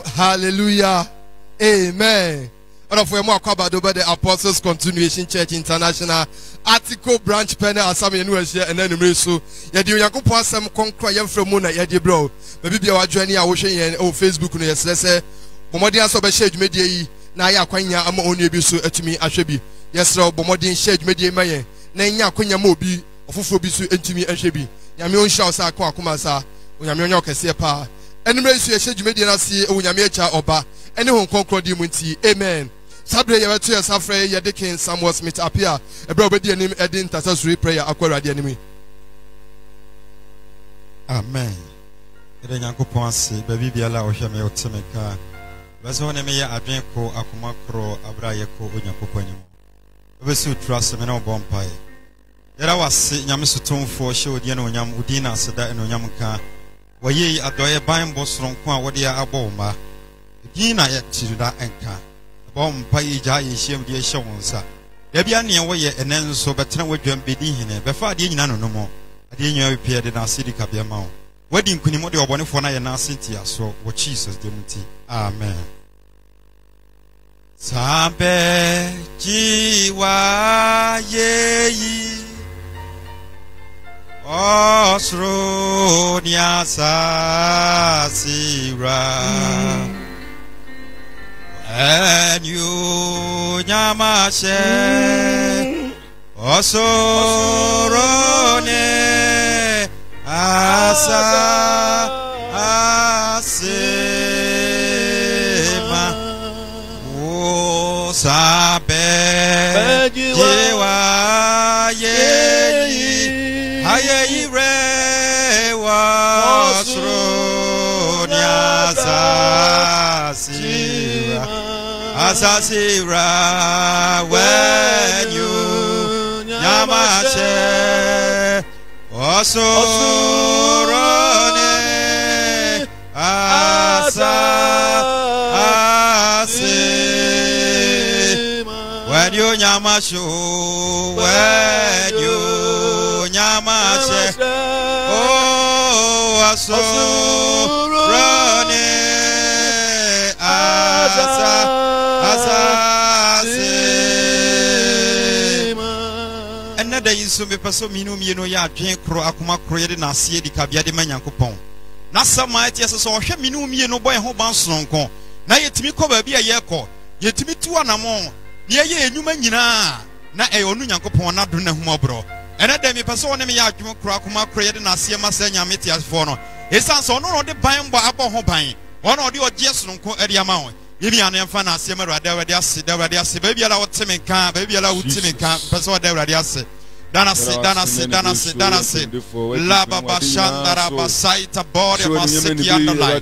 hallelujah, amen. And for more about the Apostles Continuation Church International article branch panel asam yenu share and then so yedi Yakopon asem konkra yem from mona yedi bro maybe be our journey a wo hwe yen o Facebook no yesrese bomodin aso be share dwumedie yi na ya kwanya ama onu bi so atumi ahwe bi yesre bomodin share dwumedie mayen na nya akwanya ma obi ofofo bi so atumi ahwe bi nyame on sha osa akwa akoma sa onyame onye okese pa enumre so share dwumedie na se onyame acha oba ene hon konkro di mu nti amen. Sabre ya to yasafre ya de King Samuel Smith appear ebra obedi anim edin intercessory prayer akwara de anim. Amen. Ede Nyankopon ase ba bibia la o hwe me otemeka bese wona me ya adwen ko akoma kro abra ye ko Onyankopon anim obesu trust me na obompa ye yera wase nyame sotomfo hye odi na onyam odi na aseda na onyam ka waye adoye ban bosronko a wode ya aboma edi na ye tirida enka bom pai jaye hiem de hye wonsa da bia ne wo ye enen so betena wadwam bedi hene befa de nyina no no mo ade nyaa pie de na asidi ka bia ma wo wadi nkunimo de obonefo na ye na asenti aso wo Jesus de muti amen. Sabe jiwa yeyi osro ni asasira and you nyamashe osorone asa asema o sabe jiwa yeyi hayeyi rewa osorone asasira asasira when you nyamashe osorone asa asima when you nyamashe oh osorone asa enada yiso me peso minu mieno ya adwen kro akoma kro ye de na ase di kabia de manyankopon na sama ati ese so hwe minu mieno boy ho ban sonko na yetimi ko ba bia ye ko yetimi tu anamo ne ye enwuma nyina na e onu nyankopon na do na humobro enada me peso ne me ya adwen kro akoma kro ye de na ase ma sa nyame ti asfo no esan so no de ban bo abo ho ban ono de ogye sonko eri ama ho Yemi ane mfa na asem awurade ase da awurade ase ba bia la woteme kan ba bia la woteme kan pese da awurade ase danase la baba shandara basaita bore masiki andalai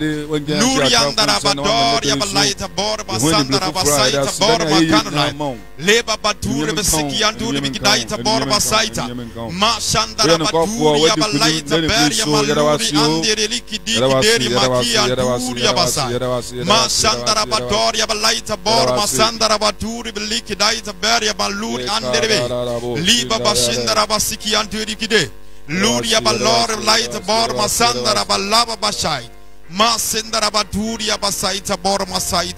nuri andara bador ya balaita bore basandara basaita bore makanulai le baba ture besiki anduri bikidaita bore basaita ma shandara baduri ya balaita ber ya maluri andere likidi kideri maki anduri ya basai ma shandara bador ya balaita bore masandara baduri bikidaita ber ya maluri andere li baba Darabasiki anturi kide Luria balor light bor masandara balaba bashai masendara baduria basaita bor masai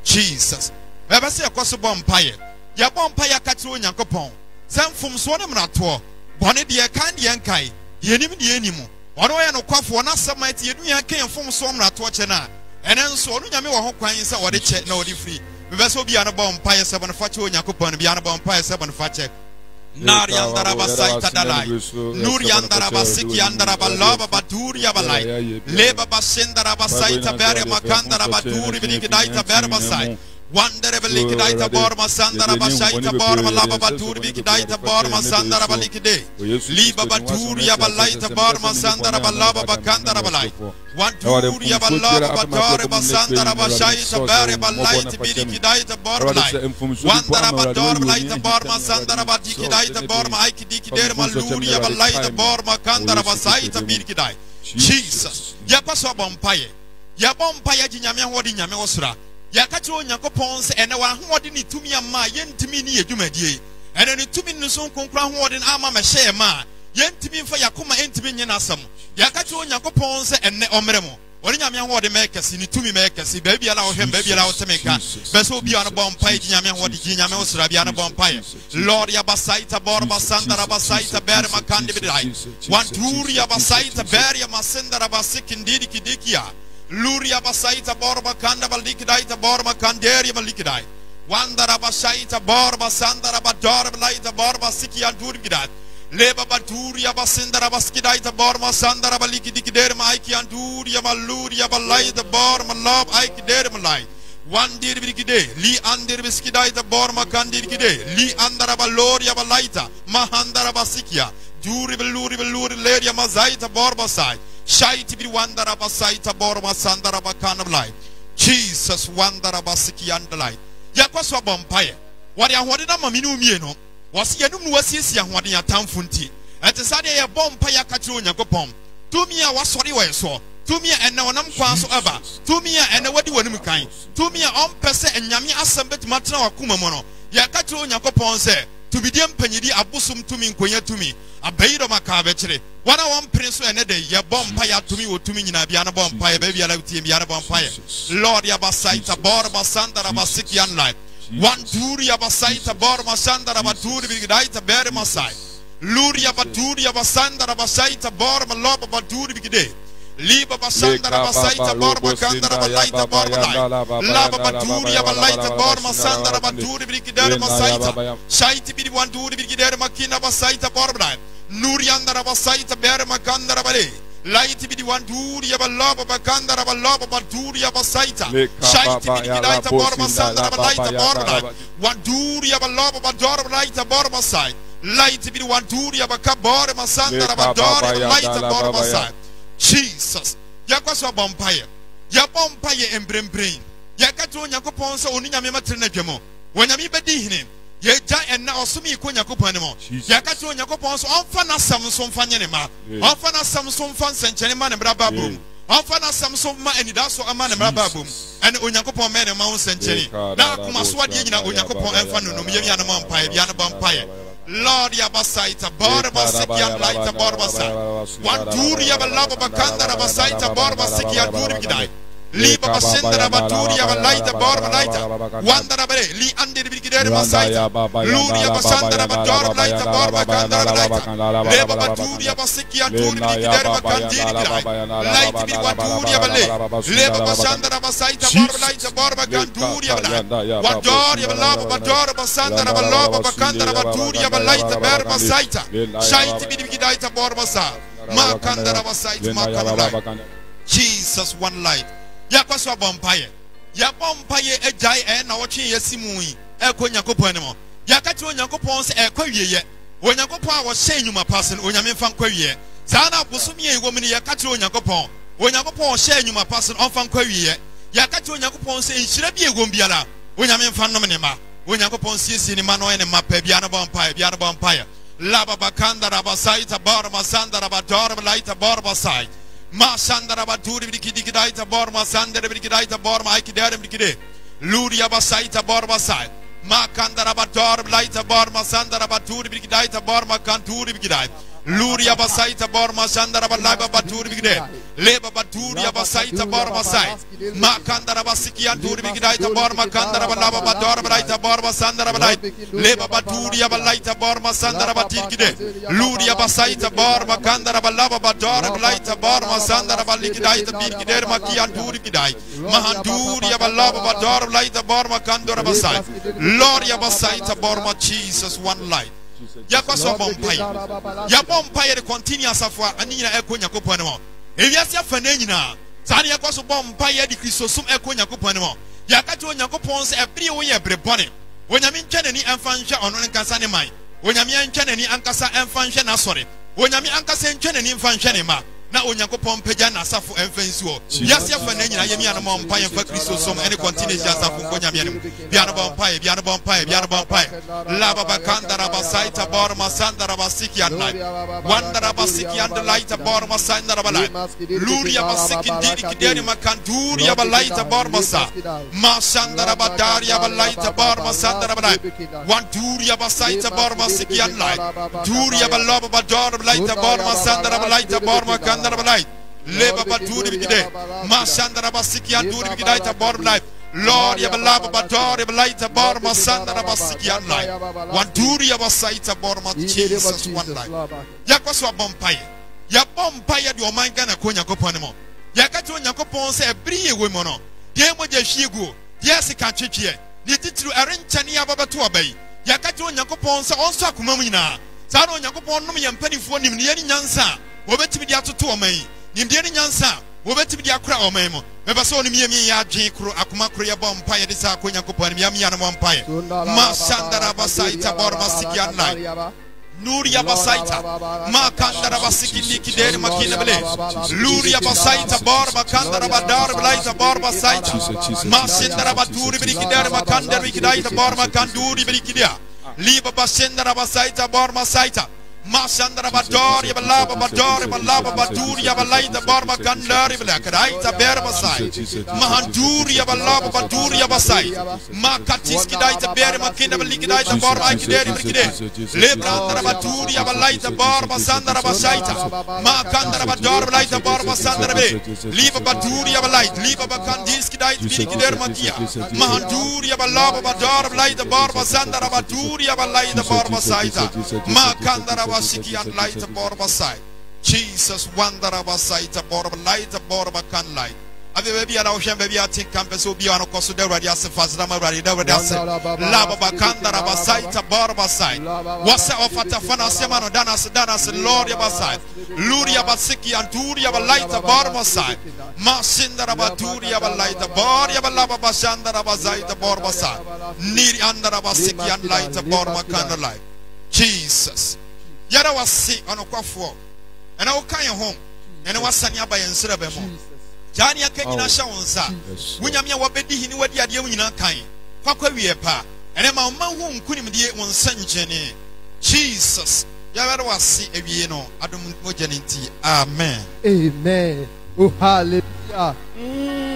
Jesus ebe se yakoso bompaye ya bompaye akatiro nyankopon semfum so ne mrato bone de kan de enkai yenim de enimu ono ye no kwafo na samite yedu ya kan fum so mrato che na ene nso onu nyame wo ho kwan se wo de che na wo de free ebe se obi an bompaye se bone fache nyankopon bi an bompaye se bone fache Nari andaraba saita dalai Nuri andaraba siki andaraba lava baturi abalai Leba basendaraba saita bere makandaraba turi bikidaita berba sai Wandere bikidaita borma sandaraba saita borma lava baturi bikidaita borma sandaraba likide Liba baturi abalaita borma sandaraba lava bakandaraba lai Wanturi abalava batore basandaraba saita bere balaita bikidaita borma lai Wandaraba dorma laita borma sandaraba dikidaita borma aikidiki der maluri abalaita borma kandaraba saita birkidai Jesus ya paso bompaye ya bompaye jinyame hodi nyame wosra ya kacho Onyankopon se ene wa hodi ni tumi ama yentimi ni edwumadie ene ni tumi ni so konkra hodi ama mehye ma yentimi mfa yakoma entimi nyina asam ya kacho Onyankopon se ene omremo Oni nyame ho de make si ni tumi make si baby ala wo hwem baby ala wo temeka beso obi an bom pai di nyame ho de di nyame wo sra bia an bom pai Lord ya basaita borba sandara basaita ber makande bidai wan turia basaita ber ya masendara basikindidi kidikia luria basaita borba kanda balikidai ta borba kanderi balikidai wandara basaita borba sandara bador balaita borba sikia durgidai Leba baturia basindara baskidai ta borma sandara baliki dikider maiki anturia maluria balai ta borma lob aiki der malai wandir bikide li andir biskidai ta borma kandir kide li andara baloria balaita mahandara basikia juri beluri leria mazai ta borba sai shaiti bi wandara basai ta borma sandara bakana balai Jesus wandara basiki andalai yakwaso bompaye wari ahode na maminu mieno was yanum no wasiesie ahoden atamfo nti ete sade ye bompa ya kakire Onyankopon tumi a wasori we so tumi a ene wonam kwan so aba tumi a ene wadi wanum kan tumi a ompese enyame asem betima tena wakoma mo no ya kakire Onyankopon se tubidie mpanyidi abusum tumi nkonya tumi abayiro maka bekire wana won prince ene de ye bompa ya tumi wo tumi nyina bia na bompa ya ba bia la tie bia na bompa ya Lord ya basaita borba sandara basiki an life One turia basaita borma sandara baturi bigidaita bere masai. Luria baturia basandara basaita borma loba baturi bigide. Liba basandara basaita borma kandara balaita borma lai. Laba baturia balaita borma sandara baturi bigidere masaita. Shaiti bidi wanturi bigidere makina basaita borma lai. Nuriandara basaita bere makandara bale. Light bidi wanturi abaloba bakandara baloba baturi abasaita shaiti bidi gidaita borma sandara balaita borma wanturi abaloba bador balaita borma sai light bidi wanturi abakabore masandara bador balaita borma sai Jesus yakwaso bompaye ya bompaye embrembrain yakati Onyankopon so oni nyame matere na dwemo wonyame bedi hine Yeja enna osumi ko Onyankopon mo yakati Onyankopon so onfa na sam so mfa nyene ma onfa na sam so mfa nsenkyene ma ne bra babom onfa na sam so ma anida so ama ne bra babom ene Onyankopon me ne ma wo nsenkyene na kuma so ade nyina Onyankopon enfa no no ye na ma mpae bia na mpae Lord ya basaita borba sikia laita borba sa wanturi ya balaba bakandara basaita borba sikia duri gidai Liba basindara baturia balaita borba laita wandara bare li andir bigidere masaita luria basandara bador laita borba kandara laita leba baturia basikia turi bigidere makandiri gidai laita bi baturia bale leba basandara basaita borba laita borba kanduria bala wadoria balaba bador basandara balaba bakandara baturia balaita berba saita shaiti bi bigidaita borba sa makandara basaita makandara Jesus one light yakwaso bompaye ya bompaye ejai na woche yesimui ekọ Onyankopon mo yakati Onyankopon se ekọ wieye Onyankopon a wo hye nyuma pasen onyame mfa nkwa wieye sana bosumi ewo mini yakati Onyankopon wo hye nyuma pasen onfa nkwa wieye yakati Onyankopon se nhira bi ewo mbiala onyame mfa nom ne ma Onyankopon siesie ne ma no ene ma pa bia na bompaye laba bakanda rabasaita barma sanda rabador laita barba sai Ma sandara baturi bikidaita borma sandara bikidaita borma aikidere bikide luria basaita borma sai ma kandara bator laita borma sandara baturi bikidaita borma kanturi bikidai luria basaita borma sandara balaba baturi bikide leba baturi basaita borma sai ma kandara basiki anturi bikidaita borma kandara balaba bator laita borma sandara balai leba baturi balaita borma sandara batikide luria basaita borma kandara balaba bator laita borma sandara balikidaita bikide maki anturi kidai mahanduri balaba bator laita borma kandara basai loria basaita borma Jesus one light yakwaso bompaye ya bompaye de continuous afwa anyina ekọ Onyankopon mo ewiase afana nyina sane yakwaso bompaye de Kristosum ekọ Onyankopon mo yakati Onyankopon se ebri wo ye brebone onyame ntwanani emfa nhwe ono nkasa ne man onyame ntwanani ankasa emfa nhwe na sore onyame ankasa ntwanani emfa nhwe ne ma na Onyankopon pagya na asafo emfa nsuo yase afana nyina yemi anamo bompaye emfa Kristosum ene continuous asafo ko nyame anem bia no bompaye laba bakanda rabasaita borma sandara basiki andai wandara basiki andalaita borma sandara balai luria basiki diri kideri makanduria balaita borma sa ma sandara badaria balaita borma sandara balai wanduria basaita borma siki andai duria balaba bador balaita borma sandara balaita borma kandara balai Leba Baturi Bigide, Masandara Basiki and Duri Bigida Bottom Life. Lord, you have a love about door, you have a light about Masandara Basiki and life. One Duri of a sight about Jesus one life. Yakoswa Bompire. Ya Bompire, your mind gonna Konya Coponimo. Yakatu Yakopon say a brie women. Demo de Shigu, yes, a country here. Did it to arrange Chania Babatua Bay. Yakatu Yakopon say also Kumamina. Saro Yakopon and penny for Nimian Yansa. Obetibiato to me. Nimdian Yansa. Obetibi akra omemo. Meba so ni miemi ya jinkru akuma kroya bompire disa akonya kopani miami ana bompire. Masandara basaita borba sikianai. Nuria basaita. Makandara basiki nikidere makina bele. Luria basaita borba kandara badar blaita borba saita. Masindara baturi bikidere makandara bikidaita borba kanduri bikidia. Liba basindara basaita borba saita. Masandra Badori, Balaba Badori, Balaba Baduri, Balaita Barba Kandari, Blackaraita Berbasai, Mahanduri, Balaba Baduri, Basai, Makatiski Daita Berry Makina, Likidaita Barba Kideri, Lebrandra Baduri, Balaita Barba Sandra Basaita, Makandra Bador, Laita Barba Sandra Bay, Liba Baduri, Balait, Liba Bakandiski Daita Bikider Makia, Mahanduri, Balaba Bador, Laita Barba Sandra Baduri, Balaita Barba Saita, Makandra Wasiki and light a borba side. Jesus wandera basaita borba light a borba can light. Ave baby a ocean baby I think campus will be on a cost of the radias fazama radida lava bacandara basaita borba side. What's a fatafana semano danas Lord Yabasai. Luria basiki and Turia light a borba side. Masindara baturia light a boria balaba basandara basaita borba side. Near under a basiki and light a borba can light. Jesus. Yara was sick on a quaffo, and I will carry home, and I was Sanya by and Serabemo. Jania Kenya Shawnsa, Winyamia Wabedi, he knew what the idea in a kind. Fakwa pa, and a man whom couldn't be one century. Jesus, Yara was sick, Eviano, Adam Mojanity. Amen. Amen. Oh, hallelujah.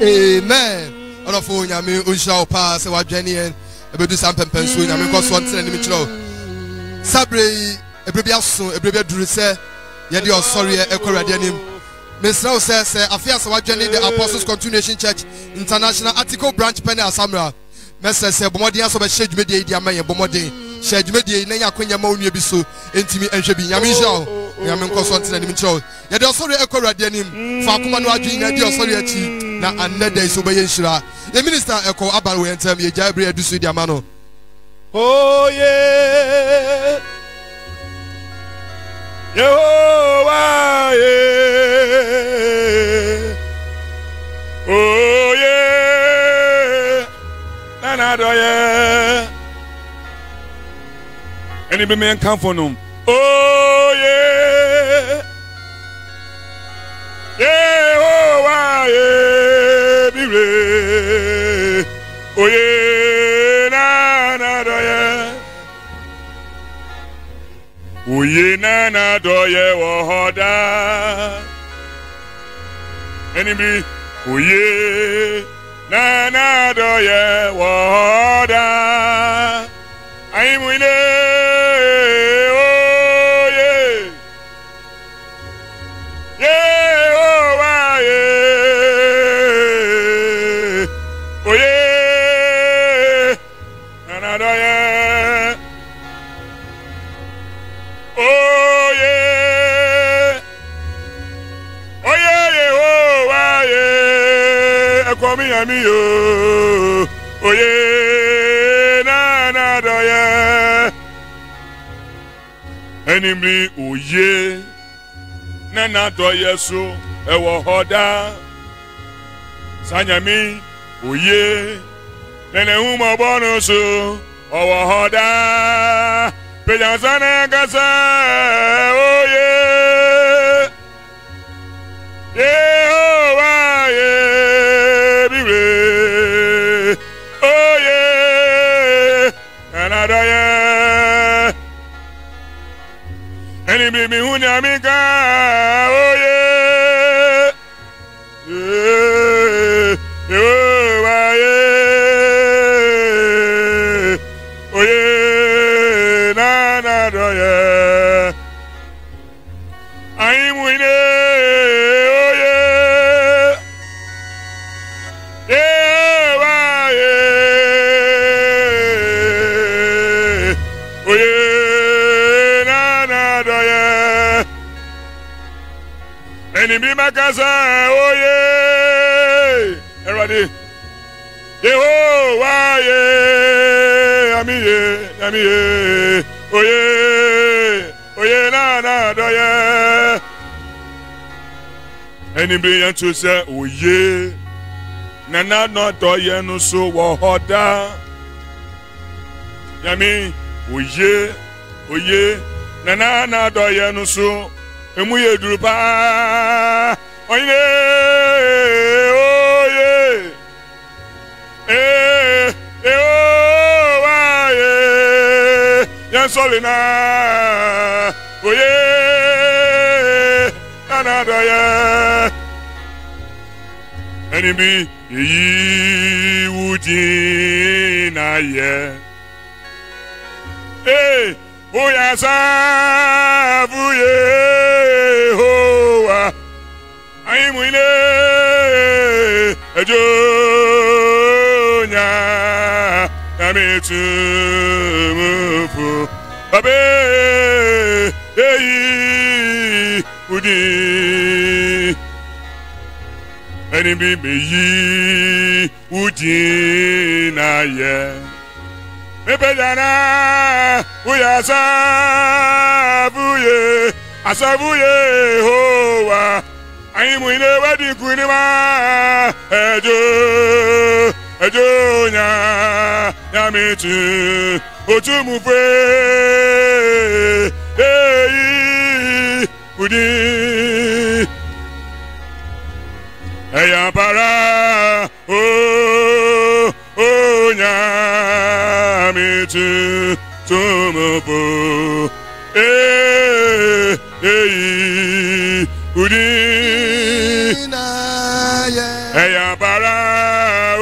Amen. On a phone, I mean, we shall pass our Jenny and a do some pension. I mean, because one send me to Sabre. Ebrebia so ebrebia duru se ye de osori ekorade anim Mr. says afia se wadwene the Apostles Continuation Church International Article Branch Penny Asamra Mr. say bomodin aso be hye dwumedie di amaye bomodin hye dwumedie na yakonya ma onua bi so entimi enhwe bi nyame hye nyame nkoso ntena nim kyerɛ ye de osori ekorade anim fa akoma no adwin na de osori achi na another so be yenhira the minister eko aban we entem ye jabre adusu di amano. Oh yeah, Yehovah, yeah. Oh yeah, Nanado yeah. Any man come for them. Oh yeah, Yehovah, yeah. Oh yeah, Nanado yeah. Uye nana doye wohoda. Anybody? Uye nana doye wohoda. I'm winning. Oh yeah, yeah, oh yeah, oh yeah, nana doye. Oh yeah, Yehovah, yeah. Come here, me yo. Oh yeah, na do yeah. Anybody, oh yeah, na do yeah so. Ewo hoda, sanyami, oh yeah, nene uma bonus so. Ewo hoda. Pejansana kasa, oh yeah, Yehovah, yeah, bible, oh yeah, another yeah, any baby who nyamika, oh yeah, yeah, Yehovah, yeah, oh yeah. I'm winning, oh yeah. Enimbi makasa oye everybody Yehovah ye amiye oye na doye Enimbi yantu se oye na doye no so wo hoda Yami oye na doye no so emu ye duru pa oye wa ye yan solina oye na doye Enimbi yi wuji na ye Oya savu Yehovah Aimuine Ejonya Yamitumufu Babe Eyi Udi Enimbi meyi Udi na ye Mepejana uya asavuye Yehovah aimuine wedi kunima ejo nya yamitu otumufe eyi udi eya para nya to Tomobo Udina Eya bara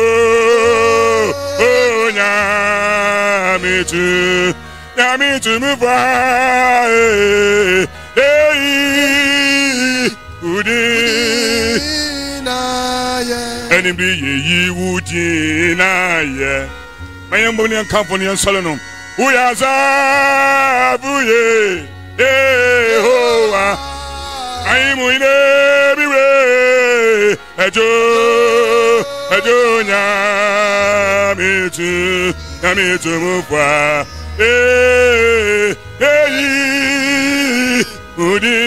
Nyamitu mufa Udina Enimbi ye Udina ye Mayamboni and company and Solomon. Uyazabuye Yehovah I'm in every way Ejo Nyamitu mufa Udi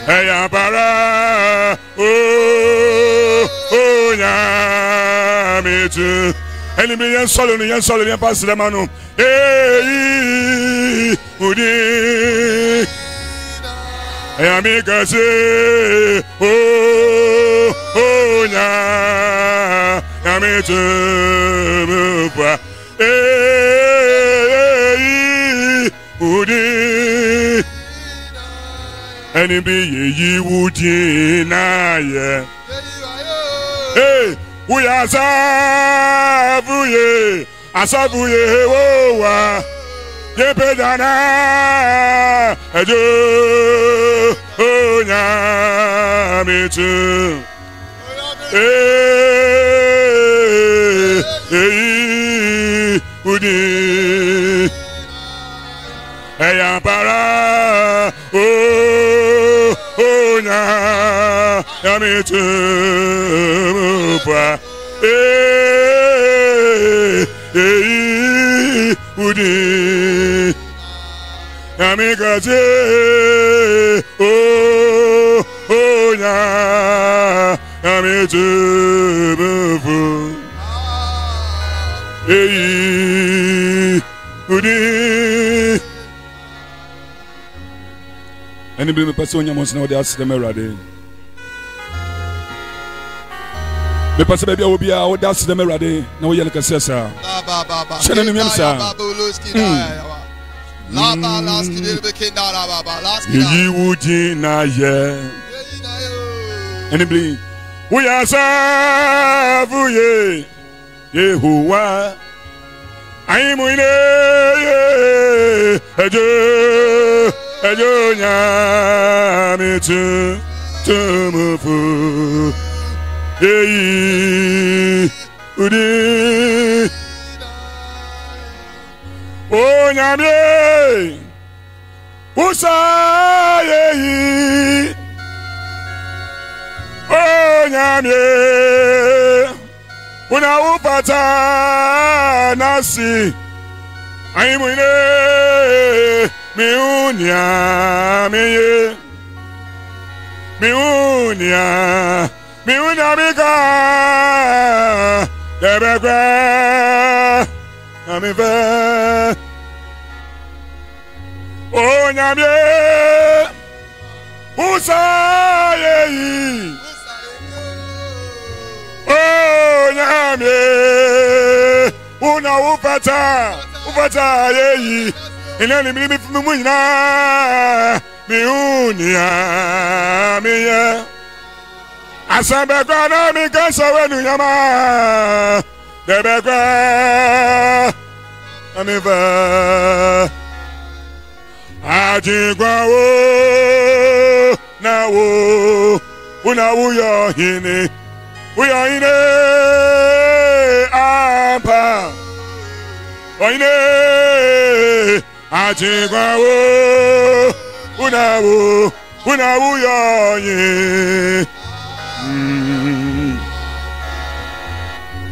Eya bara Nyamitu Enemy yan solo yan pass the manu Udi Amiga say Nyamitu mufa Udi Enemy ye Udi na ye we asavuye Yehovah yepedana ejo Nyamitu udi eya para Nyamitu mufa udi Amiga say Nyamitu mufu udi Anybody me person nyamos na ode asem Awurade me passe baby obi a ode asem Awurade na wo yele kase sa shene no miam sa la ba laski de be kinda la ba laski yi wudi na ye anybody we asavuye Yehovah aimuine ejo Nyamitu tumufu udi o Nyamie usa ye yeyi o nyame una upata nasi aimune miunya meye miunya mika debekwe amive o nyame usayeyi o nyame una upata yeyi inani mimi munyina miunya miye asambekwa na mikasa wenu nyama debekwa amiva ajigwa wo na wo una uyohine ampa oine ajigwa wo una uyohine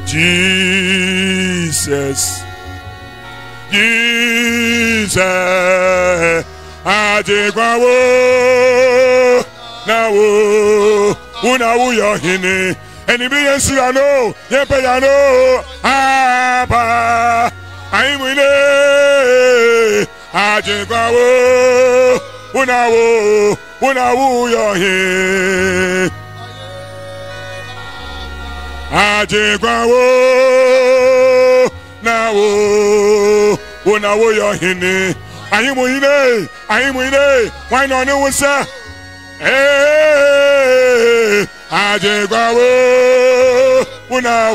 Jesus, ajigwa wo na wo una uyohine eni bi yesu ano yepe ya no aba aimune ajigwa wo una uyohine ajigwa wo na wo una uyohine aimune why no no wasa ajigwa wo una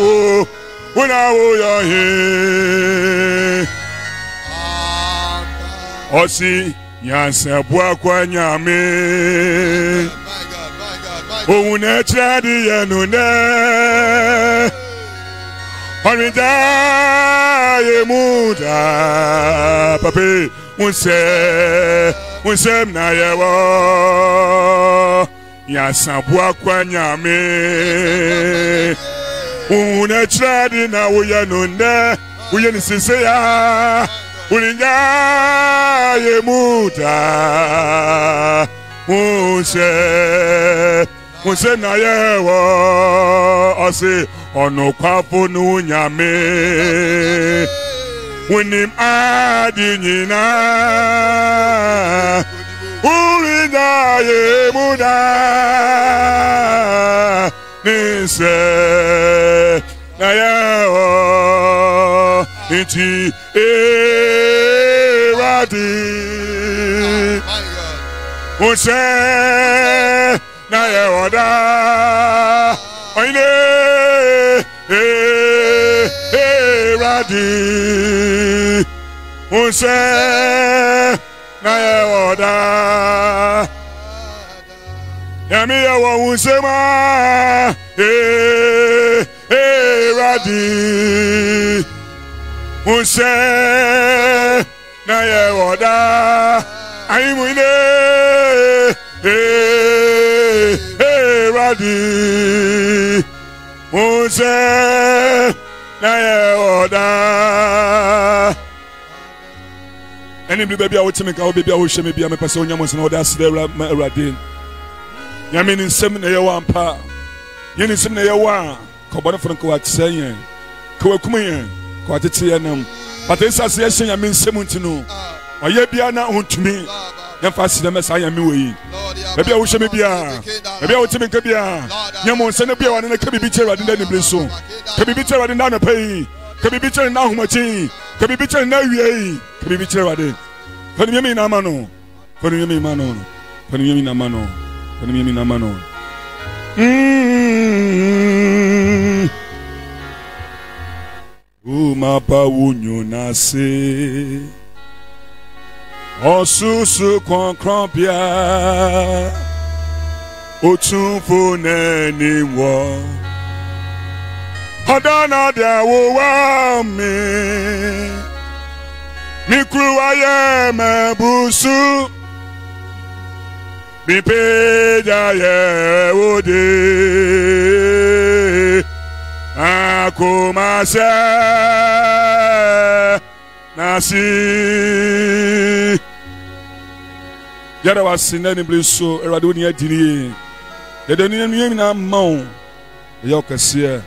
uyohine osi yansa bua kwa nyame ohun na tradi yenu ne orida ye muda papi unsem na yewo yansa bua kwa nyame ohun na tradi na wo yenu ne wo yenu sise ya Ulinya ye muda Unse na ye wo Ose ono kwapo nu nyame Unim adi nyina Ulinya ye muda Nise na ye wo Inti Radi Unse na ye oda Oine Radi Unse na ye oda Yami ye wo unse ma Radi Unse na ye woda aimune Radi Unse na ye woda Any baby I would make our baby I would show me be a person yamus and others there Radin Yamin in seven a one pa Yen in seven a one Cobana from Coat saying Coacumian Quatitianum but this association I mean Semuntino. Or ye be na untumi. Yan fast the Messiah me. Maybe I wish me be a maybe I would take a beer. Yamon send a beer and a cabby bitter and then blisso. Cabby bitter and down a pay. Cabby bitter and now much. Cabby bitter and now ye. Cabby bitter at it. Can you mean a mano? Can you mean mano? Can you mean a mano? Can you mean a mano? Umapa unyo nase Osusu konkrompia Otumfo neni wo Hadana dia wo wa me Mikruwa ye mebusu Bipeja ye ode akomasa nasi yada wasina ni bliso erado ni adini yada ni na mawo yo kase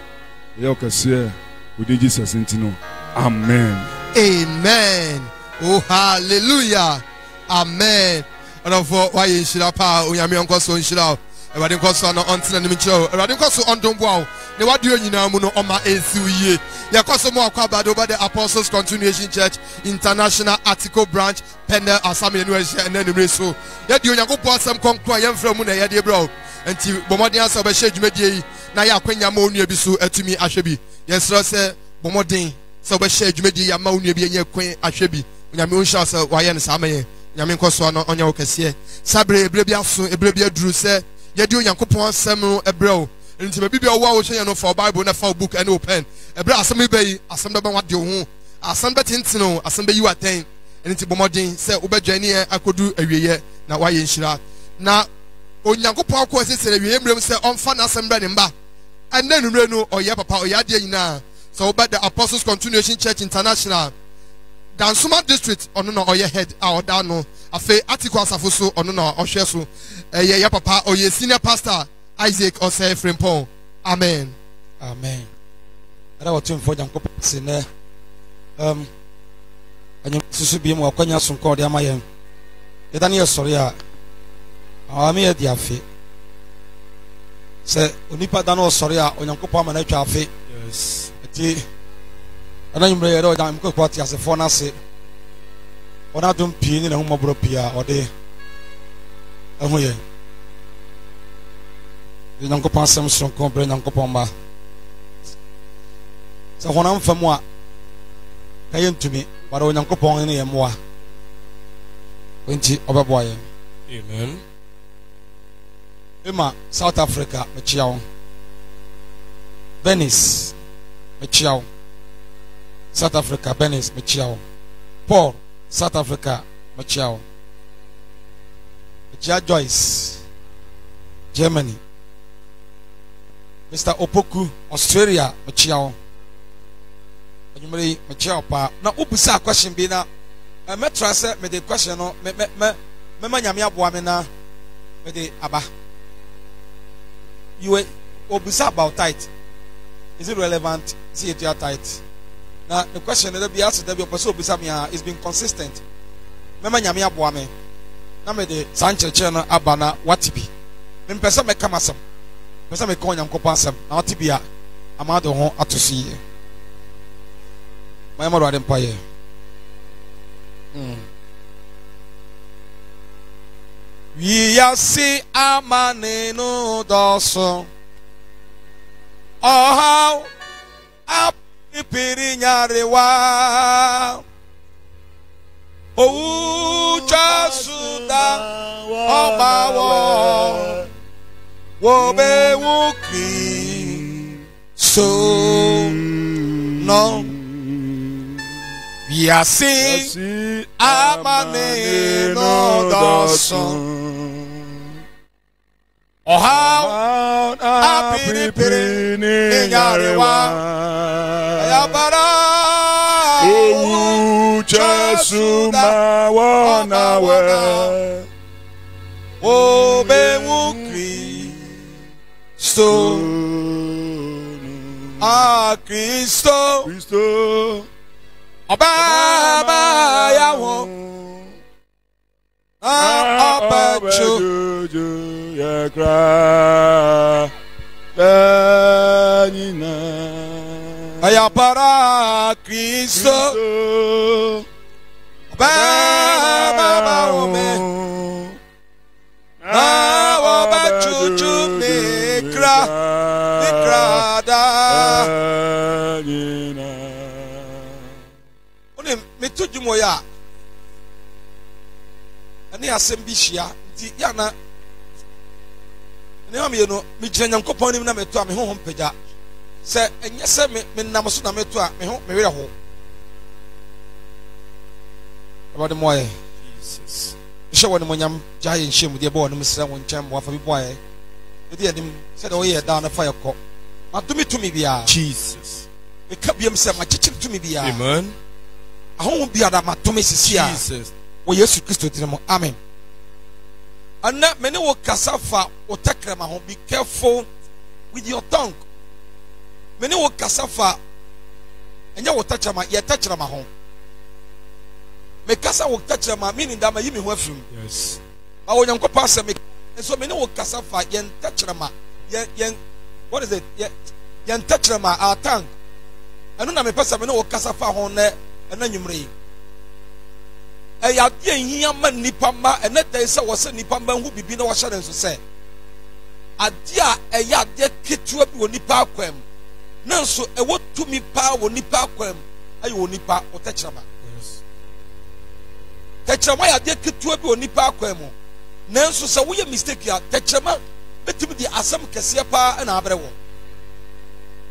with Jesus intino. Amen. Amen. Oh, hallelujah. Amen. And for why you should have power, Yami Uncle so in Shilao. And what you call so on the Mitchell. And what you call so on Dombow. Now, what do you know? On my ACU. You call some more about over the Apostles Continuation Church International Article Branch, Pendle, Assam, and then the race. Yet you go pour some concrete from Muna, dear bro. Until Bomodians of a shade media. Now, you are when you moan your bisu to me, Ashabi. Yes, sir, Bomodin. So, a shade media, Mount, you be a queen, Ashabi. Yamin shall why and Samaye. Yamin Kosono on your Cassia. Sabre, Brebiasu, a Brebia Drew said, Yadu Yankopon Samuel, a bro. And to maybe a wow for Bible and a file book and open. A brass may be a Samba what you a Samba Tintino, a Samba you attain. And into Bomodin said, Uber Jenny, I could do a year. Now, why in Shira? Now, on Yankopon courses, a remember say on fun as some bread and back. And then Reno or Yapapa or Yadia now. So, about the Apostles Continuation Church International. Dansuma district ono na oye head a oda no afi article asafoso ono na ohweso ya papa oye senior pastor Isaac Osei Frimpong. Amen. Amen. Ada wotu mfo janko se ne anyam susu bi mu akwanya sonko de amaye yeda ne yesori a awame ya di afi se onipa da no osori a onyankopɔ ama na atwa afi. Yes. Eti ana nyumre yero da mko kwati ase fo na se ona dum pii ni na humo bro pia ode ahoye nyanko pasam son kombre nyanko pomba sa hona mfamu a kayentumi bara nyanko pon ni yemwa wenti obebo aye. Amen. Ema South Africa mechiawo Venice mechiawo South Africa, Venice, Michiao. Paul, South Africa, Michiao. Michia Joyce, Germany. Mr. Opoku, Australia, Michiao. Michiao pa. Na ubusa question bi na. Me trust me the question no me nyame aboa me na me de aba. You obusa about tithe. Is it relevant? See it your tithe. Now the question that be asked that be person obisa is being consistent. Mema nyame aboa me. Na me de sancheche no abana watibi. Me pesa me kamasam. Pesa me kon nyamkopa asam. Na watibi a amado ho atosi. My mother had empire. We are see amane no doso. Oh how up Ipirinyariwa Oucha suda Obawo Wobe wukri So no Yasi Amane no doson Oha apiri ni nyariwa ayabara Jesu mawana we obe wukri so Kristo Obama yawo abacho yakra danina ayapara Kristo Obama ome abacho nekra da one metujumo ya ani asembishia nti yana ne amye no me gina nyankopon nim na meto a me honhom pagya se enye se me nam so na meto a me ho me were ho about the moye Jesus show when Monyam giant shame with your boy, Mr. One Cham, Waffle boy. The dear said, oh, yeah, down a fire cock. But to me, be Jesus. It can't be himself, my chicken to me, be Amen. I won't be at my Thomas here. Jesus. Oh, yes, Christ to them. Amen. And not many will cassava or takrama. Be careful with your tongue. Many will cassava and you will touch them, you touch them at home. Mekasa will touch them, meaning that my human from. Yes. I will not pass them. And so many will cassava, yen touch them, yen, what is it? Yen touch them, our tongue. I don't know, my person will cassava on there and then you may. I have here man nipamba and that there is a was a nipamba who be no washer and so say. A dear a yard dear kid to a nipa quem. None so a what to me power nipa quem. I will nipa or touchama. Yes. Touchama, dear kid to a nipa quemo. None so we a mistake ya touchama, but to be the Assam Cassiapa and Abrewo.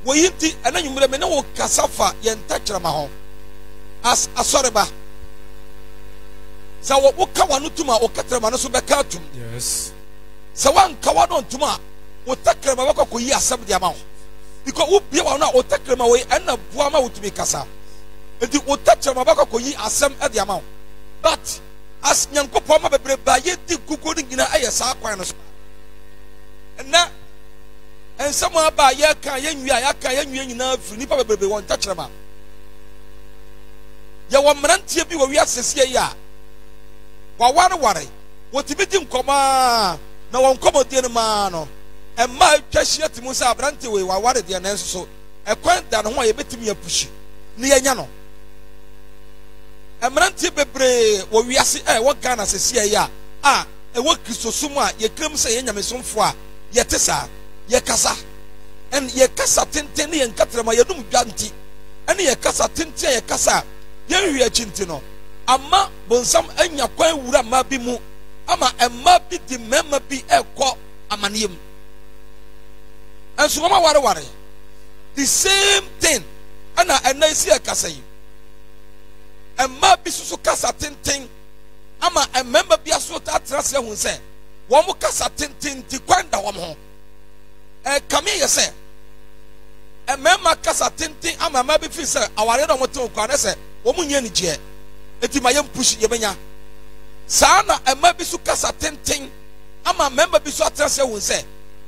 We eat and then you may know Cassafa yen touchama as a soreba. So what Kawanu Tuma or Catamano Subacatum? Yes. So one Kawadon Tuma will take them away for some the amount. Because who be one or take them away and a Buama would be Cassa. And it would touch them about as some at the amount. But as young Poma by yet did good in a ISA. And now, and someone by Yaka Yan enough, Nipa baby won't touch them out. Yawamantia be where we are says ya. Worry. What if it didn't come on? No one come out the man. And my cashier to Musa Brantaway, while what the answer so a quaint than why you bet me a push near Yano. A Branti Bebre, what we are saying, what kind of say ya? Ah, a work is so suma, ye come say, Yameson Foa, Yetesa, Yakasa, and Yakasa Tinteni and Catrama Yadum Ganti, and Yakasa Tintia Yakasa, Yeri Chintino. Ama bonsam enya kwan wura ma bi mu ama emma bi di memma bi ekọ amaniem enso mama ware the same thing ana esi akasa yi emma bi susu kasa tenten ama emma bi aso ta trase hu se wo mo kasa tenten ti kwanda wo mo kame ye se emma kasa tenten ama ma bi fi se aware no mo te kwa na se wo mo nya ni je eti mayem push yebenya sana ema bisu kasa tenten ama member bisu atrase won se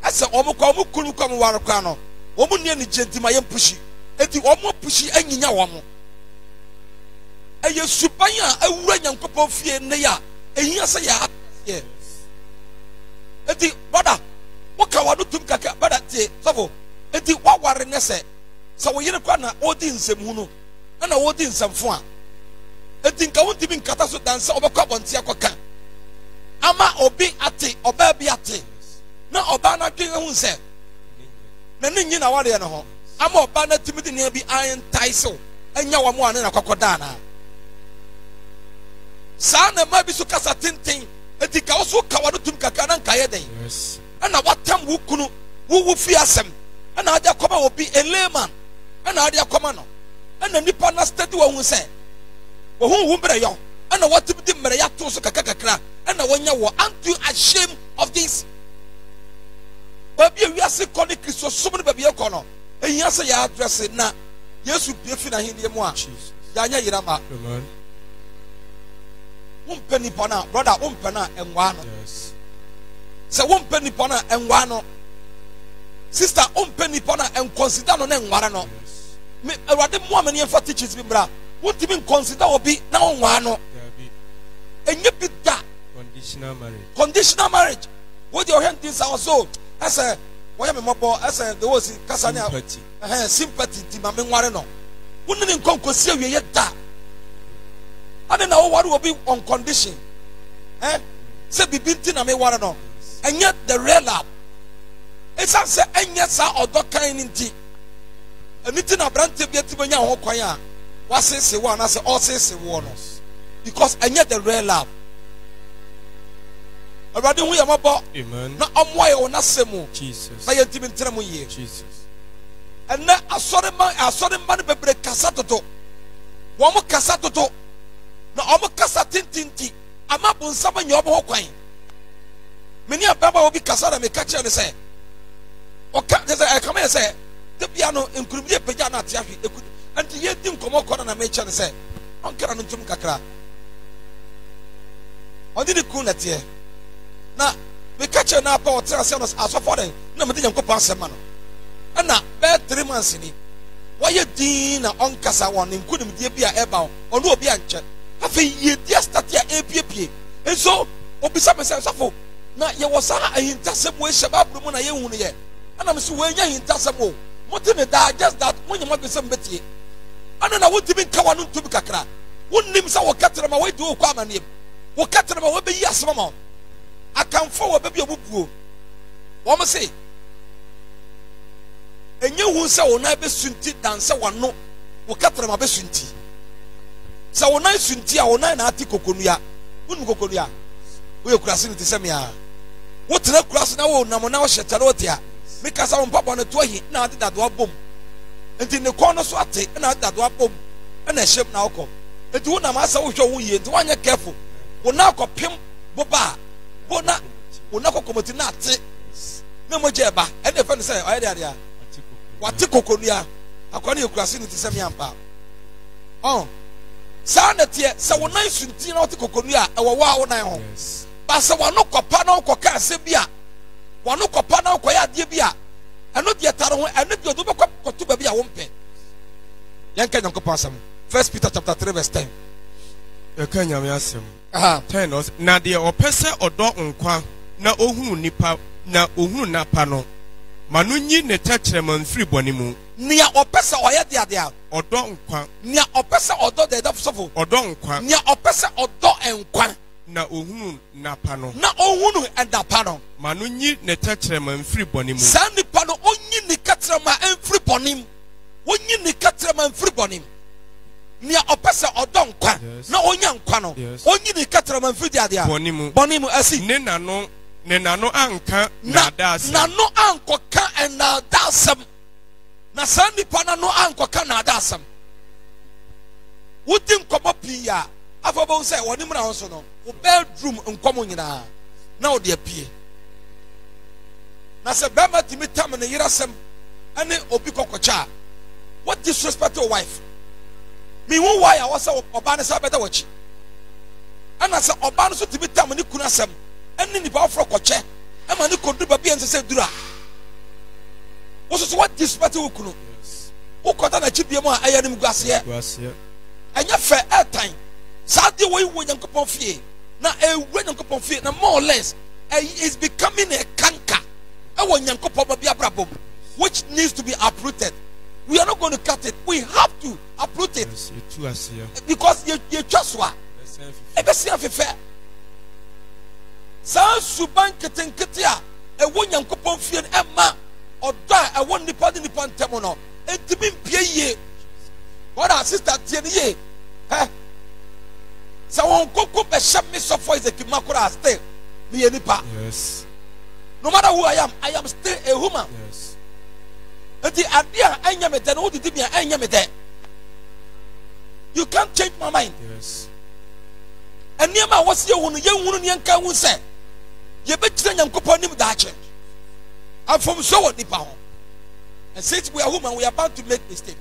ese omukwa omukunu kwa mware kwa no omu ne ni genti mayem push eti omu push anyinya wo mo eye supan a awura nyankopon fie ne ya ehia se ya eti bada woka wado tum kaka bada tie sofo eti waware ne se wo yire kwa na odi nsem hunu na odi nsemfo a etinka wonti bi nkata so dansa obekwa bonti akoka ama obi ate oba bi ate na oba na dwen hu se na ninyi na ware no ho ama oba na timidi ne bi ayen taiso anya wa mo ane na kokoda na sa na ma bi so kasa tenten etika wo so ka wado tum kaka na nkaye den yes ana watam wo kunu wo fi asem ana ade akoma obi eleman ana ade akoma no ana nipa na steady wo hu se who bere yo and what to be mere ya to so kakakakra and wonya wo aren't you ashamed of this baby we are say calling Christ so many baby e kono ehia say ya address na Yesu bie fi na hinde mu a ya nya yirama amen umpeni pona brother umpena enwa no yes say umpeni pona enwa no sister umpeni pona en consider no na enwa no me awade mo amani emfa teachers bi bra what even consider obi na onwa no enye bi da conditional marriage what your hand this also as a why me mobo as a there was kasania sympathy ti ma me nware no wonu ni nkonkosi awie da ade na wo ware obi on condition say bibinti na me ware no enye the real love it's say enye sa odokan nti eniti na brante bi atibanya ho kwan a was one as all says one because I get the real love. Already we are about amen. Not on why or not semo Jesus. I am Jesus. And now I saw them man be casato. One more casato. No, I'm a casatinti. ama bonsama nya obo kwan meni ababa obi kasara me ka kire ne say oka say I come here say the piano nkurumie pagya na ate ahwe ekudi anti ye dim komo kona na me kire ne say onkara no ntum kakra odi ni kun natie na me ka kire na pa otra say no asofo den na me de Nyankopɔn asɛm no ana be 3 months ni why din na onkasa won nkunum die bia eba ono obi anche afi ye dia start ya epiepie enso obisa me say safo na ye wosa ahintasem we sheba abru na ye hunu ye ana me so we nya ahintasem o mote me da just that wonye mo besem betie ana na wotimi nka wanu ntum kakra wonnim sa wo katere ma we do kwa amanem wo katere ma we be yi asema ma akamfo wo be bi obubuo wo mo say enye hu se wo na be sunti danse wano wo katere ma be sunti se wo na sunti a wo na na ati kokonua wonu kokonua wo ekurase ni tisemia wo tena kurase na wo nam na wo hyetare wo tia me kasa wo papa no to hi na ade dado abom enti ne ko no so ate na ade dado abom na hyem na wokɔ enti wo na ma asa wo hwɛ wo yie enti wanyɛ careful wo na akɔpem boba bo na wo na kɔkɔmoti na ate na mo gye ba ɛna fa ne sɛ ɔyɛ de ade wate kokonua akɔne ekurase ni tisemia mpa sa na tie sa wo nan sunti na wate kokonua ɛwɔ wa wo nan ho ba sa wano kopa na wo ka ase bia wano kopa na wo ya de bia ɛno de tare ho ɛno de do bɛkɔ koto ba bia wo mpɛ yɛn ka Nyankopɔn asɛm 1 Peter chapter 3 verse 10 yɛka nyame asɛm 10 na de ɔpɛ sɛ ɔdɔ nkwa na ohunu nipa na ohunu napa no ma no nyi ne tɛkyerɛma mfiri bɔne mu nia ɔpɛ sɛ ɔyɛ de ade a ɔdɔ nkwa nia ɔpɛ sɛ ɔdɔ de da sɔfo ɔdɔ nkwa nia ɔpɛ sɛ ɔdɔ nkwa na ohunu napa no na ohunu napa no ma no nyi ne tɛkyerɛma mfiri bɔne mu saa nipa no onyi ne katrama mfiri bɔne mu onyi ne katrama mfiri bɔne mu nia ɔpɛ sɛ ɔdɔ nkwa na onya nkwa no onyi ne katrama mfiri de ade a bɔne mu asi ne nano anka na dasem nano ankoka na dasem na saa nipa nano ankoka na dasem wodi nkɔmɔ pii a afa bɔ sɛ wɔne mra ho so no wo bedroom nkɔmɔ nyinaa na wo de apie na sɛ bɛma timi tam ne yera sɛm ane obi kɔkɔkya what disrespect your wife me hu why a wɔsɛ ɔba ne sa bɛda wɔkyi ana sɛ ɔba no so timi tam ne kuna sɛm ane nipa afro kɔkyɛ ama ne kodu ba bia nsɛ dura wo so what disrespect wo kunu wo kɔta na kyi bia mu a ɛyɛ nim guaseɛ ɛnyɛ fɛ ɛtan saa de wo wo Nyankopɔn fie na ewura Nyankopɔn fie na more or less is becoming a canker ɛwɔ Nyankopɔn ba bia brabom which needs to be uprooted. We are not going to cut it. We have to uproot it. Because you just what ebesi afefe sa suban ketenketia e wo Nyankopɔn fie ɛma ɔdɔ a ɛwɔ nipa de nipa ntɛm no entimi mpie yie what our sister tie ne yie sa won koko be hyɛ me sɔfo Ezekimakora still me nipa yes no matter who I am still a human yes enti adia anya me de no didi bia anya me de you can't change my mind yes and near my was you young woman young can who say you bet Nyankopɔn nim daakye I'm from so what nipa ho and since we are human we are bound to make mistakes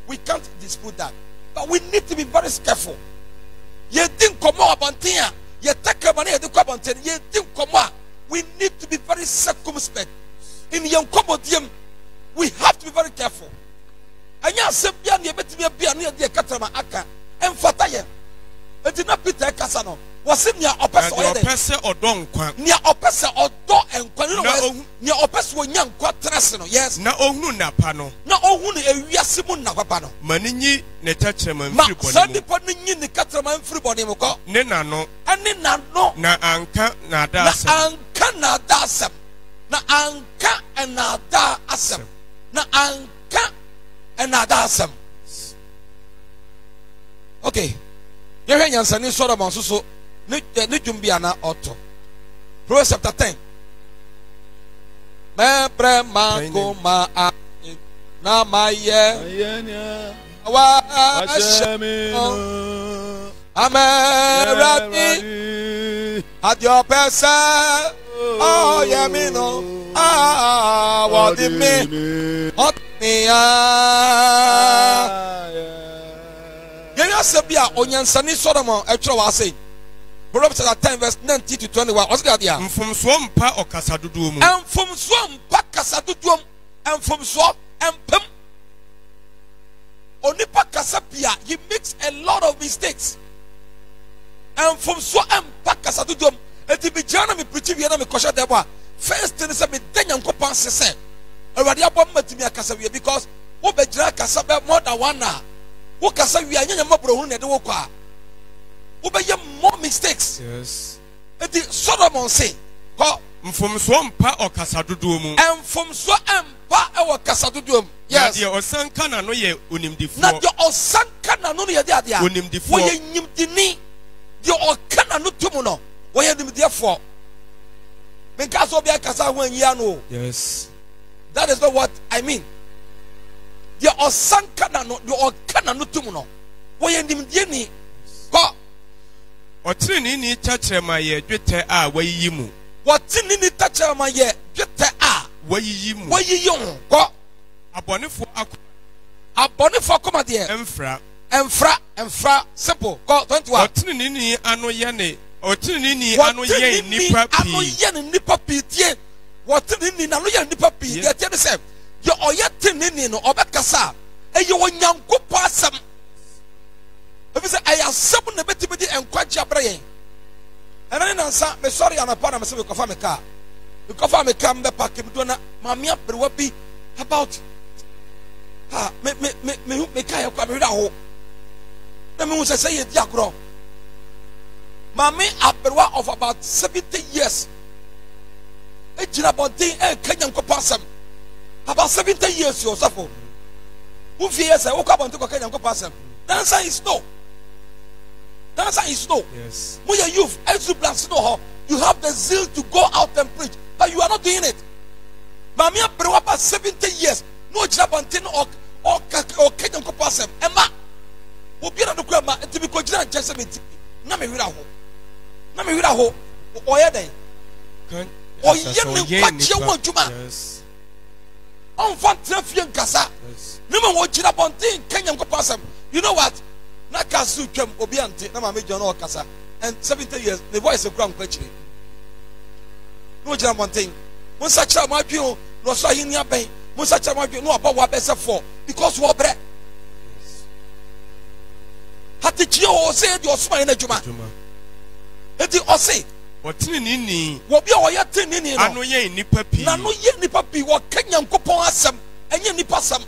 we can't dispute that but we need to be very careful you think come on abantia you take money you do abantia you think come on we need to be very circumspect in young comodium we have to be very careful and ya se bia na yebetimi bia na ye katrama aka emfata ye etina Peter kasano wase nia opese oyede opese odɔ nkwa nia opese odɔ nkwa no nia opese wonya nkwa trese no yes na ohunu napa no na ohunu ewiase mu na papa no maninyi ne tɛkyerɛma mfiri bɔne mu sani po ninyi ne katrama mfiri bɔne mu kɔ ne nano ani nano na anka na da asɛm na anka na da asɛm na anka na da asɛm na anka na da asɛm okay yɛhwɛ nyansani Solomon so ne dwumbia na ɔtɔ Proverbs chapter 10 mebre makoma a na maye wa ashemi amerati At your person, oh, yeah, me no. What did me? Hot me, Sabia, Onion Sunny Solomon, actually, I say. Proverbs 10, verse 19 to 21. What's that? Yeah. From Swampa or Casadudum. And from Swampa Casadudum, and from Swamp and Pum. Onipa Casapia, he makes a lot of mistakes. And from Swamp and Casadudum, and to be Janami preaching, you know, because first thing is a Daniel Copan said, already a bomb to me a Casavia because Obedra Casabia more than 1 hour. Who Casavia, and Mabro, and the Woka. Obey more mistakes. Yes. And the Solomon say, from Swampa or Casadudum, and from Swampa or Casadudum. Yes, your son can know ye unim the not your son can know ye unim the four. Your can no tumuno. Why are you therefore? Because of your Casa when you. Yes, that is not what I mean. Your son can no tumuno. Why are you Jenny? Or Trini touch my ye, Jutta are way yimu. What Trini touch my ye, Jutta are way yimu. Why you young? Go a bonifo, come at the Enfra, simple. Go 21. Or Trini ano yane, or Trini ano ye nipa pi. What Trini ano ye nipa pi? Yet you say, your Oyatini no Obakasa, and you want young go pass some. If you say, I have someone a bit and quite your brain. And then I say, I'm sorry, I'm a part of myself. You can car. You can find me come back, Mamma, but what be about? Me kaya kwa me ho. Na me say say dia gro. Mami aberwa of about 70 years. E jira bontin e Kenyan ko pasam. About 70 years you suffer. Who fears e wo kwa bontin ko Kenyan ko pasam. The answer is no. The answer is no. Yes. When you youth, you have the zeal to go out and preach, but you are not doing it. Mami aberwa about 70 years. No jira bontin or Kenyan ko pasam. Emma. Obi na dokwa ma ntimi ko jira nkyese menti na me wira ho oye den oye me kwache wo adwuma on fa trafie nkasa na me wo jira bontin Kenyan ko pasam. You know what? Na kasu twam obi ante na ma me jona okasa and 70 years the voice of grand kwachiri no jira bontin mo sa kira ma adwen no so ahini aben mo sa kira ma adwen no aba wa bese for because wo bre hati chio o se di osuma ina juma eti o se otini ni wo bia o ya tini ni no anu ye nipa pi na no ye nipa pi wo Kenyan kopon asem enye nipa sam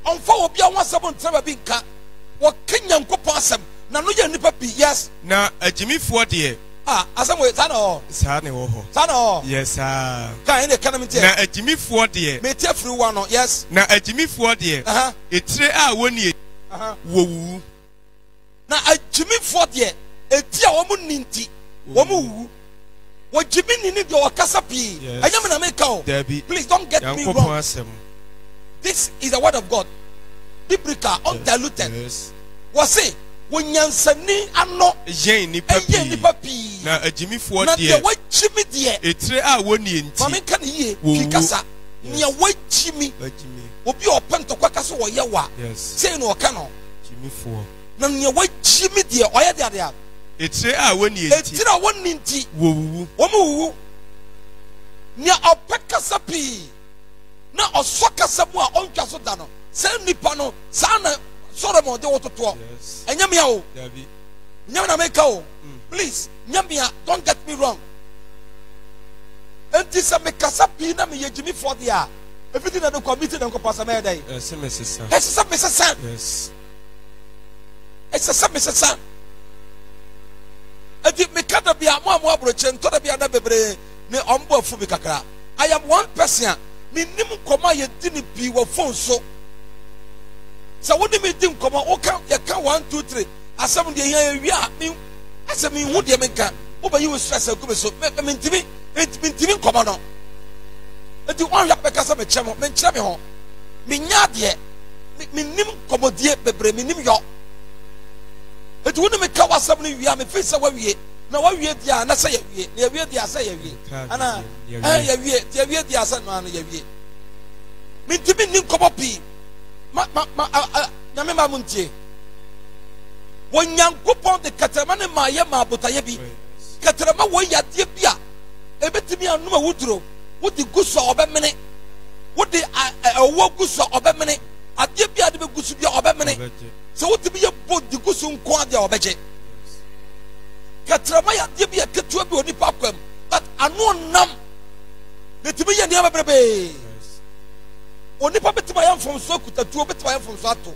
onfa wo bia wo asem ntraba bi nka wo Kenyan kopon asem na no ye nipa pi. Yes, na agimifo de asem we sa no ho sa no yes ka ene kana mti na agimifo de me tia free one no. Yes, na agimifo de etire a woni wowu na agimifo de etia wo mu ninti wo mu wu wo jimi ni de wo kasa pi anyam na make o. Please don't get me wrong. This is the word of God, biblical, undiluted. Wo say wo nyansani ano yen nipa pi na agimifo de na wo jimi de etire a woni enti mama kan ye fi kasa ni wo jimi obi o pento kwa kasa wo ye wa say no ka no agimifo na ni wo jimi de o ye de ade etire a woni enti etire a woni enti wowu wo mu wu ni opekasa pi na osokasa mu a ontwa so da no say nipa no sa na Solomon de wototo enyamia o nyam na make o. Please nyamia, don't get me wrong. Enti se me kasa pi na me yejimi for there everything na the committee na ko pass na dey yes enti me kada bia mo abroche nto da bia na bebre ne ombo afu bi kakra. I am one person me nim koma ye di ni pi wo phone so so what do me think koma o kan ye kan 1 2 3 asem de yan wi a me asem me hu de me kan o ba you stress ko be so me ntimi koma no enti on ya be kasa me chemo me nkyere me ho me nya de me nim komodie bebre me nim yo enti wonu me ka wasem no wi a me face wa wie na wa wie dia na say wie na wie dia say wie ana ya wie dia say no ana ya wie mitimi ni nkobo pi na me ma muntie wonyankopon de katrama ne ma ye ma botaye bi katrama wo yade bia ebetimi anu ma wuduro wodi guso obemene wodi owo guso obemene ade bia de be guso bia obemene so wodi bi ye bodi guso nko ade obeje katrama yade bia ketua bi oni pakwam but anu nam netimi ye niam bebrebe oni pa betima yam from so kutatuo betima yam from so ato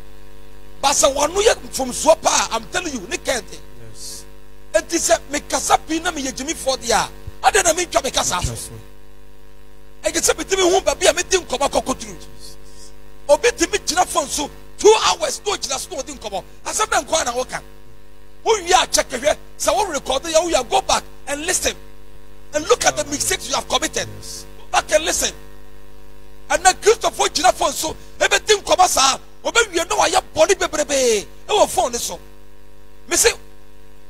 basa wanu ye from so pa I'm telling you ne kente yes enti se me kasa pi na me yejimi for dia ade na me twa me kasa so e ge se betimi hu ba bia me din koba kokoturu obetimi gina phone so 2 hours no gina so din koba asem na nko na woka wo wi a check hwe se wo record ya wo go back and listen and look at the mistakes you have committed. Go back and listen. And now Christopher gina phone so everything koba sa obe wi no wa ya body bebrebe e wo phone so me say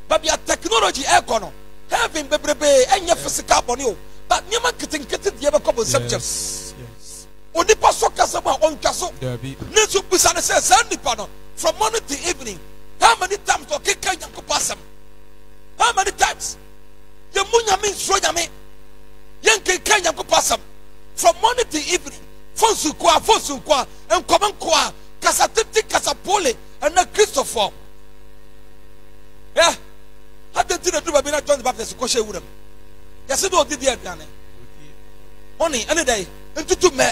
babia technology e kono heaven bebrebe enya physical body o but nyama kitinkiti de be kobo subjects yes oni paso kasa ba on kaso ne so bisa ne say nipa no from morning to evening how many times to keka yakopasam how many times ye munyame nso nyame yen keka yakopasam from morning to evening fonsu kwa enkomen kwa kasa titi kasa pole and na Christopher yeah how did you do babina John the Baptist ko she wuram yase do didi aduane oni any day entutu me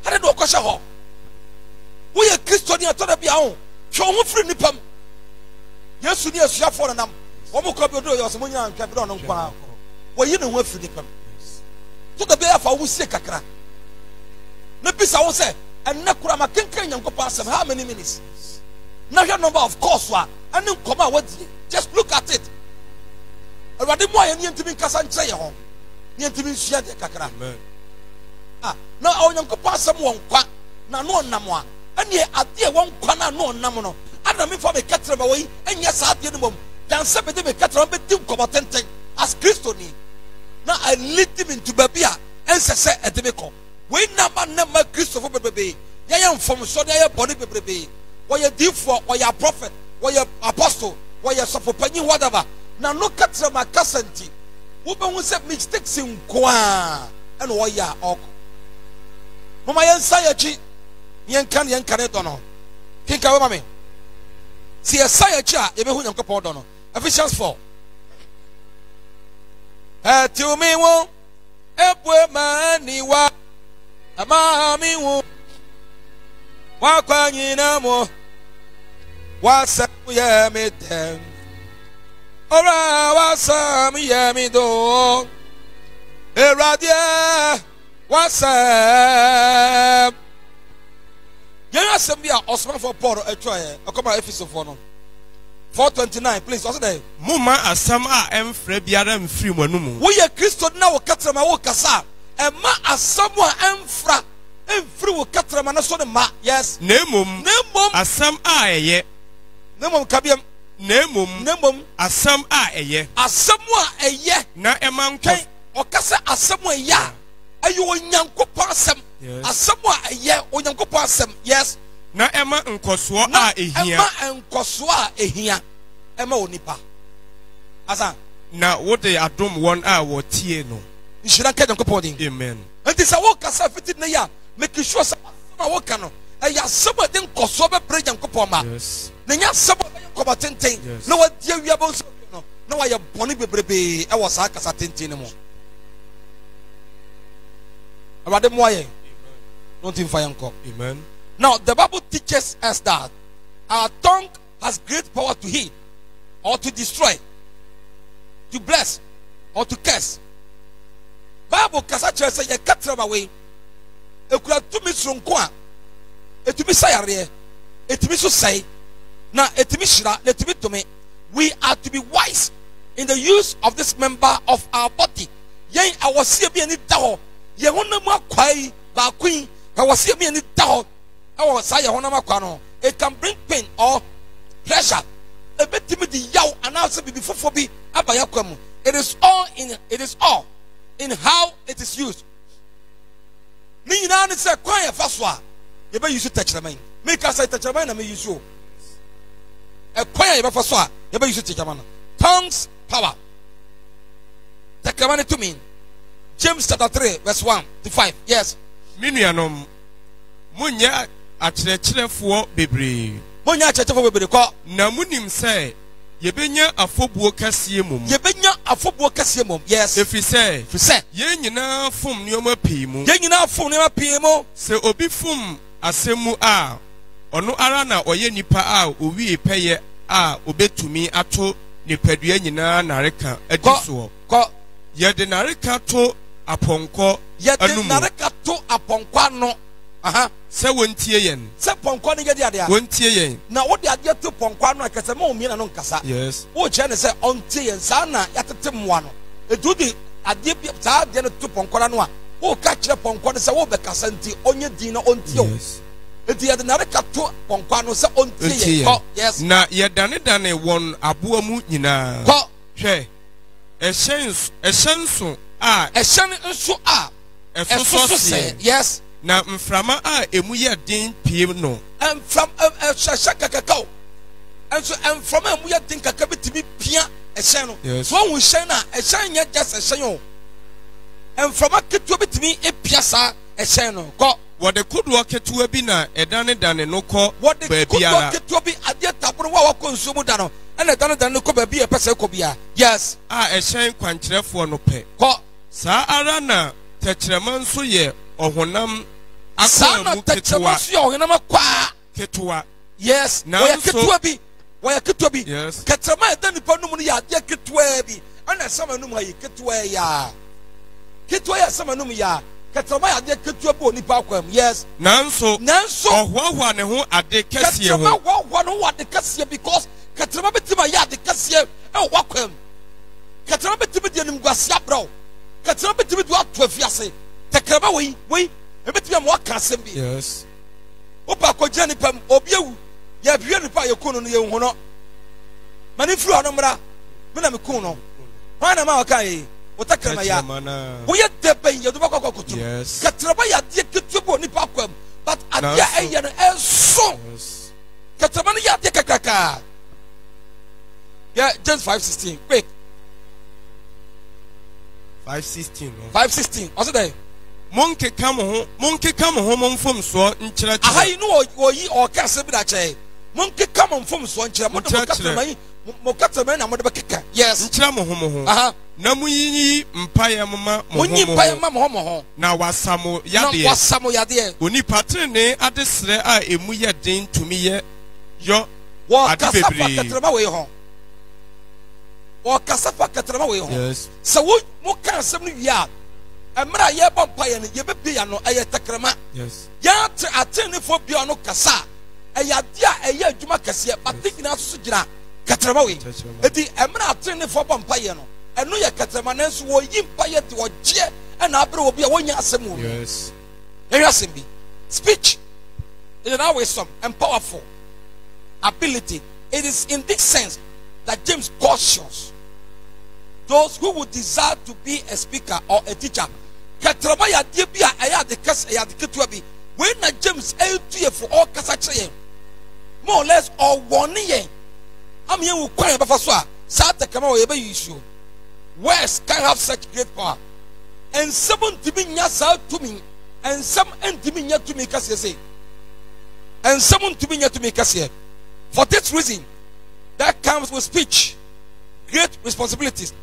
how did do ko she ho wo ye Christian ato da bia ho hwe ho firi nipam Yesu ni asuafo na nam wo mo ko bi do yo so mo nya ntwa bi do no nkwa wo yi ne ho afiri nipam to da bia fa wo sie kakra na bisa wo se enne kura ma kenkan nyankopɔ asɛm how many minutes na hwɛ number of course wa ane nkɔma a wadi just look at it awurade mu ayɛ ne ntimi nkasa nkyerɛ yɛ ho ne ntimi nsua deɛ kakra na onyankopɔ asɛm wɔ nkwa na no ɔnam a ɛne adeɛ wɔ nkwa na no ɔnam no ada me fa me kɛtrɛ ma wɔyi ɛnyɛ saa adeɛ no mom dan sɛ bɛde me kɛtrɛ bɛdi nkɔmɔ tenten as Kristo ni na I lead him into baabi a ɛnsɛ sɛ ɛde me kɔ we nama nama Christopher bebebe yaya mfom so de yaya body bebebe we ye difo we ye prophet we ye apostle we ye sofopanyi whatever na no katra makasanti wo be hu se mistakes nko a ene wo ya ok mama yen sayachi yen kan do no kinka we mame si sayachi a ye be hu nyankopon do no Ephesians 4 to me wo ebwe mani wa amami wo wakwa nyina mo wasam ye metem ora wasam ye mi do eradia wasam yena asem bia osman for Paul atwa akoma Ephesians 4 no 4:29 please also there muma asam a emfre biara mfiri mu anum wo ye Kristo na wo katrama wo kasa ema asam a emfra emfiri wo katrama na so ne ma yes nemum asam a eye nemum kabiam nemum asam a eye na ema nko o kasa asam a eye ayo onyankopon asam asam a eye onyankopon asam yes na ema nkoso a ehia ema onipa asa na wode adom won a wotie no nshira ka nyankopon din amen enti sa wo kasa fiti na ya make sure sa wo ka no eya sabo de nkoso be pre nyankopon ma na nya sabo be nkoba tenten na wadi awia bo so no na wa ye bone bebrebe e wo sa kasa tenten mo abade mo aye don't think fire nko amen. Now, the Bible teaches us that our tongue has great power to heal or to destroy, to bless or to curse. Bible kasa kyerɛ sɛ yɛkatra away ekura tumi soronko a etumi sayare etumi so sɛe na etumi hyira na etumi tumi. We are to be wise in the use of this member of our body. Yɛn awɔsie bi ani da hɔ yɛn honam akwai baako yi awɔsie bi ani da hɔ. It can bring pain or pleasure. ebetimi di yaw anase bibi fofobi abaya kwam. It is all in how it is used. Ni na ne say kwan ya fa so a ye be use techraman. Make us say techraman na me use o. E kwan ya be fa so a ye be use techraman. Tongues power. Techraman to me. James chapter 3 verse 1 to 5. Yes. Minuanom munya akyerɛkyerɛfoɔ bebree. Munya akyerɛkyerɛfoɔ bebree kɔ. Na munim sɛ yebenya afobuo kɛseɛ mom. Yebenya afobuo kɛseɛ mom. Yes. Efiri sɛ yɛn nyinaa fom nneɛma pii mu. Yɛn nyinaa fom nneɛma pii mu. Sɛ obi fom asɛm mu a ɔno ara na ɔyɛ nipa a owie pɛyɛ a obetumi ato nipadua nyinaa nareka adi soɔ. Kɔ. Yɛde nareka to apɔnkɔ yɛde nareka to apɔnkɔ no. Sɛ wɔntie yɛn. Sɛ pɔnkɔ no yɛde adeɛ. Wɔntie yɛn. Na wode adeɛ to pɔnkɔ no akasɛ ma omiena no nkasa. Yes. Wokyerɛ ne sɛ ɔntie yɛn saa na yɛtete mmoa no. Edu de adeɛ bi saa adeɛ no to pɔnkɔ no a woka kyerɛ pɔnkɔ no sɛ wobɛkasa nti ɔnyɛ din na ɔntie o. Eti yɛde nareka to pɔnkɔ no sɛ ɔntie yɛn. Kɔ. Yes. Na yɛdanedane wɔn aboa mu nyinaa. Kɔ. Hwɛ. Ɛhyɛn nso a ɛsoso sɛ. Yes. Na mframa a emu yɛ den pie no. Ɛhyɛ kakakaw. Ɛnso mframa a emu yɛ den kaka bi timi pia ɛhyɛn no. Yes. So wɔn hyɛn na ɛhyɛn nyɛ just ɛhyɛn o. Mframa ketewa bi timi epia saa ɛhyɛn no. Kɔ. Wɔde kodoɔ ketewa bi na ɛdanedane no kɔ baabiara. Wɔde kodoɔ ketewa bi adeɛ taboro wa wakɔ nsuo mu da no. Ɛna ɛdanedane no kɔ baabi a ɛpɛ sɛ ɛkɔ bia. Yes. A ɛhyɛn kwankyerɛfoɔ no pɛ. Kɔ. Saa ara na tɛkyerɛma nso yɛ ɔhonam akɔa mu ketewa. Yes. Wɔyɛ ketewa bi. Wɔyɛ ketewa bi. Yes. Ketewa ɛda nipa num no yɛ adeɛ ketewa bi. Ɛna ɛsɛm anum ha yɛ ketewa yɛ. Ketewa yɛ ɛsɛm anum yɛ. Ketewa yɛ adeɛ ketewa bi wɔ nipa akɔm. Yes. Nanso ɔhoahoa ne ho ade kɛseɛ ho. Ketewa hoahoa ne ho ade kɛseɛ because ketewa bi tim a yɛ ade kɛseɛ ɛwɔ wakɔm. Ketewa bi tim di animguase abrɛw. Ketewa bi tim di ato afiase. Tekraba wei ebetimi am waka asɛm bi. Yes. Opa akɔgyina nipa mu obi ewu yɛhwɛ nipa a yɛku no yɛhu no mane firi ano mmra me na meku no hwan na ma wɔka yi wotakrama ya woyɛ dɛbɛn yɛde bɛkɔ kɔkoto katraba yɛ adeɛ ketewa bi wɔ nipa akwam but adeɛ ɛyɛ no ɛso katraba no yɛ adeɛ kakraka. Yeah, James 5:16 quick. 5:16 ɔsɛ dɛ monkeka mo ho momfom soɔ nkyerɛkyerɛ. Aha yi no oyi ɔka asɛm bi da kyerɛ. Monkeka mo mfom soɔ nkyerɛ. Mo katrama na mo de bɛkeka. Yes. Nkyerɛ mo ho. Aha. Na muyiyi mpaeɛ mma mo ho. Munyi mpaeɛ mma mo ho. Na wasamo yadeɛ. Onipa trenee adesrɛ a emu yɛ den tumi yɛ yɔ ade bebree. Katrama wei ho. Ɔkasa fa katrama wei ho. Yes. Sɛ mo ka asɛm no wie a emra ye bɔ mpaeɛ no yɛbɛbie ya no ɛyɛ takrama. Yes. Yɛate atenefo bia no kasa ɛyɛ adeɛ a ɛyɛ adwuma kɛseɛ bate nyinaa so gyina katrama wei. Eti emra atenefo bɔ mpaeɛ no ɛno yɛ katrama nanso wɔyi mpaeɛ te wɔgyeɛ ɛna abere wɔ bi a wɔnya asɛm wɔ. Yes. Ɛhwɛ asɛm bi. Speech is an wisdom and powerful ability. It is in this sense that James cautions those who would desire to be a speaker or a teacher. Katrama ya die bi a ɛyɛ ade kɛse ɛyɛ ade ketewa bi. When na James ɛyɛ for all kasa kyerɛ yɛn more or less ɔwɔne yɛn ama yɛn wɔ kwan yɛn bɛfa so a saa takrama wɔ yɛbɛyi issue. Words can have such great power. Nsɛm ntumi nya saa tumi. Nsɛm ntumi nya tumi kɛseɛ sɛ. Nsɛm ntumi nya tumi kɛseɛ. For this reason, that comes with speech great responsibilities.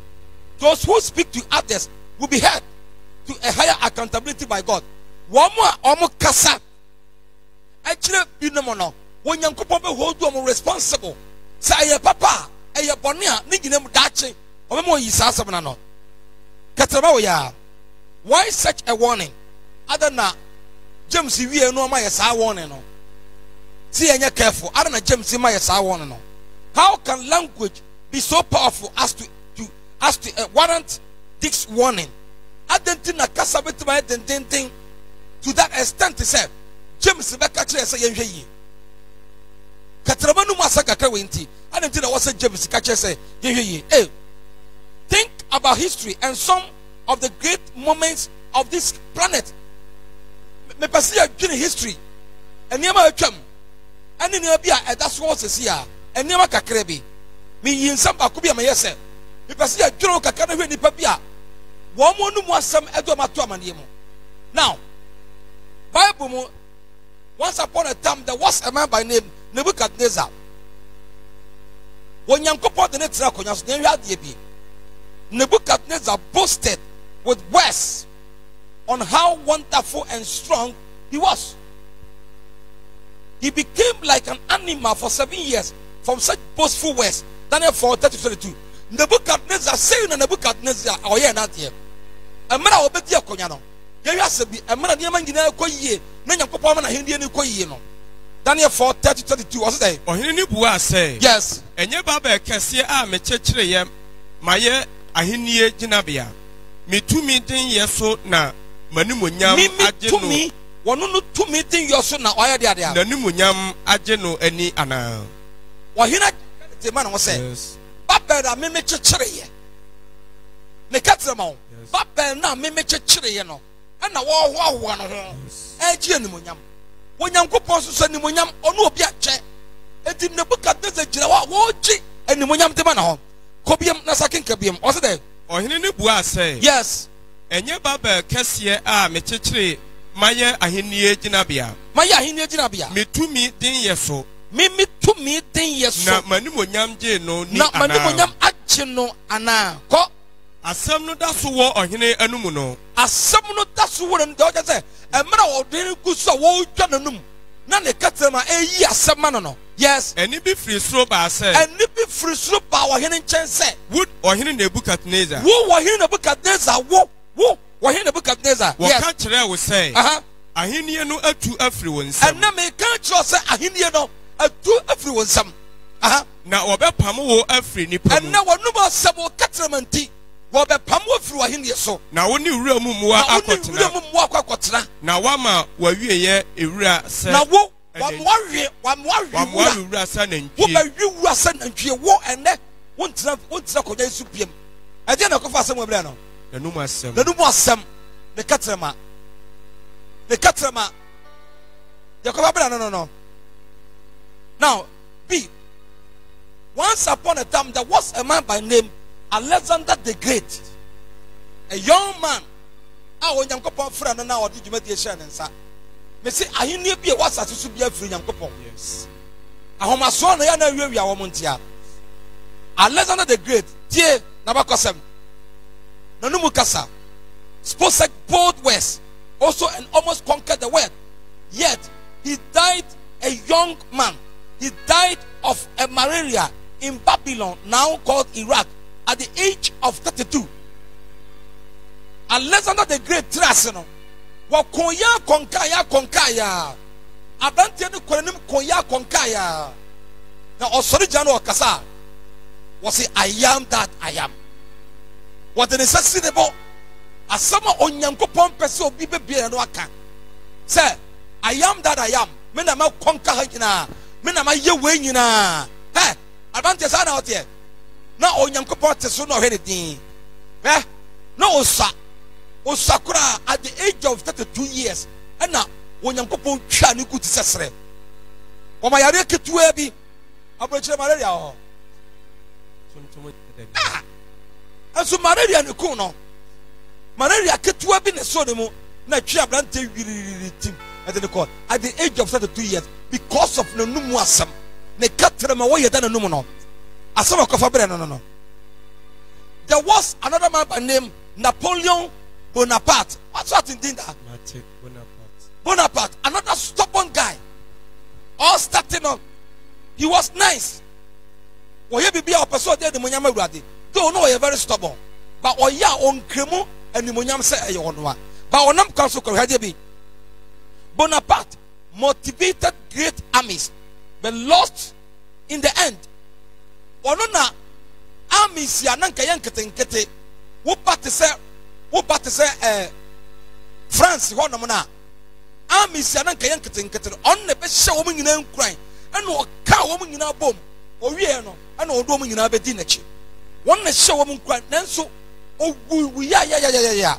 Those who speak to others will be held to a higher accountability by God. Omo kasa. Actually, binomono. When Yankopon be hold you responsible. Say papa, eye bonia, ni ginem dache. Omo yisa sabana no. Katrama ya. Why such a warning? Other na James wie no ma yesa warning no. See enya careful. Other na James ma yesa warning no. How can language be so powerful as to warrant this warning? Adentina kasa betima den to that extent, he said, James Beka say yenhwe yi. Katramanu Masaka Winti. I didn't know what James Catcher say. Hey, think about history and some of the great moments of this planet. Me pass here history. And near my chum. And in your beer, that's what is here. And near my cacrebi. Me in some Bakubia, my yes, me pass here, Joe Cacana, ni Papia. One more some Edomatuamanimo. Now, Bible, once upon a time, there was a man by name Nebuchadnezzar. When young couple the next Rakonas, then you had the AB. Nebuchadnezzar boasted with words on how wonderful and strong he was. He became like an animal for 7 years from such boastful words. Daniel 4:30-32. Nebuchadnezzar saying Nebuchadnezzar, oh yeah, not here. A man will be dear Conyano. There has to be a man near Mangina Koye, Nanya Papa and Indian Koyeno. Daniel 4:30-32. What's that? Or he knew say, yes. And your Baba Cassia, me church, Maya, Ahinie Jinabia. Me 2 meeting years so now, Manumunyam, to me, one no 2 meeting your son now, why are they? Nanumunyam, Ajeno, any Anna. Why he not the man was saying, Papa, me church. Me cut them all. Papa, now me church, you know. And now, one of them. Ejianimunyam. When young couples send Nimunyam or no Biache, and in the book at this, Watchi, and Nimunyam de Manahom. Cobium Nasakin Kabium, was there? Or he knew say, yes. And your Baba Cassia, me church, Maya, Ahinie Jinabia. Maya, Ahinie Jinabia. Me 2 meeting years so. Me 2 meeting years. Not Manumunyam Jeno, not Manumunyam Achino, Anna. Co. Asam no da so wo ohene anumu no asam no da so wo no do say e mra wo de ku so wo twa nanum na ne katema eyi asam no no yes eni bi free sro ba say eni bi free sro ba wo hene nchen say wood ohene Nebukadnezzar wo hene Nebukadnezzar wo hene Nebukadnezzar yes wo ka kire wo say ahenie no atu afri won sam and na me ka kire say ahenie no atu afri won sam na obepam wo afri nipa and na wonu ba sam wo katema nti Wobe pamwo fru ahindi so na woni wura mu mu akotena na wama wawie ye ewura se na wo wamwawie wura se na ntwie wo ba wura se na ntwie wo ene wontra konya su biem ade na kofa asem wabra no nanum asem ne katrema yakoba bra no now B once upon a time there was a man by name Alexander the Great, a young man. I want young couple friend now or did you make the shine and sa? Me say I need be a what's as to be a free young couple. Yes. I want my son I know we are Montia. Alexander the Great, dear Nabakosem. Nanumukasa. Spoke both ways, also and almost conquered the world. Yet he died a young man. He died of a malaria in Babylon, now called Iraq. At the age of 32, Alexander the Great Trasino, Wakoya Konkaya, Abantian Korenim Koya Konkaya. Now, Osorijano Kasa was it I am that I am. What the necessity about a summer on Yankopon Peso Bibe Bianwaka. Say, I am that I am. Menama Konkahina, Menama Yewayina. Hey, Abantian out here. Na onyankopon te so no anything no osakura at the age of 32 years and na onyankopon twa ne ku ti sesere o ma yare ketua bi abrochire malaria ho aso malaria ne ku no malaria ketua bi ne so ne mu na twa brante wiriri tim at the age of 32 years because of nanumu asam ne katre ma wo yeda nanumu no. There was another man by name Napoleon Bonaparte. What's that in that? Bonaparte, another stubborn guy. All starting up. He was nice. Well, he be a person there the Munyama Radi. Don't know you're very stubborn. But oh yeah, on Kremo and the Munyam say you want one. But on them council be Bonaparte motivated great armies, but lost in the end. Onona armies ya nanka yankete wo party say France ho no na armies ya nanka yankete on ne be hye wo nyina nkran ɛna ɔka wɔn nyinaa bom ɔwie no ɛna ɔde wɔn nyinaa bɛdi n'akyi wɔn na hyɛ wɔn nkura nanso ɔwu ya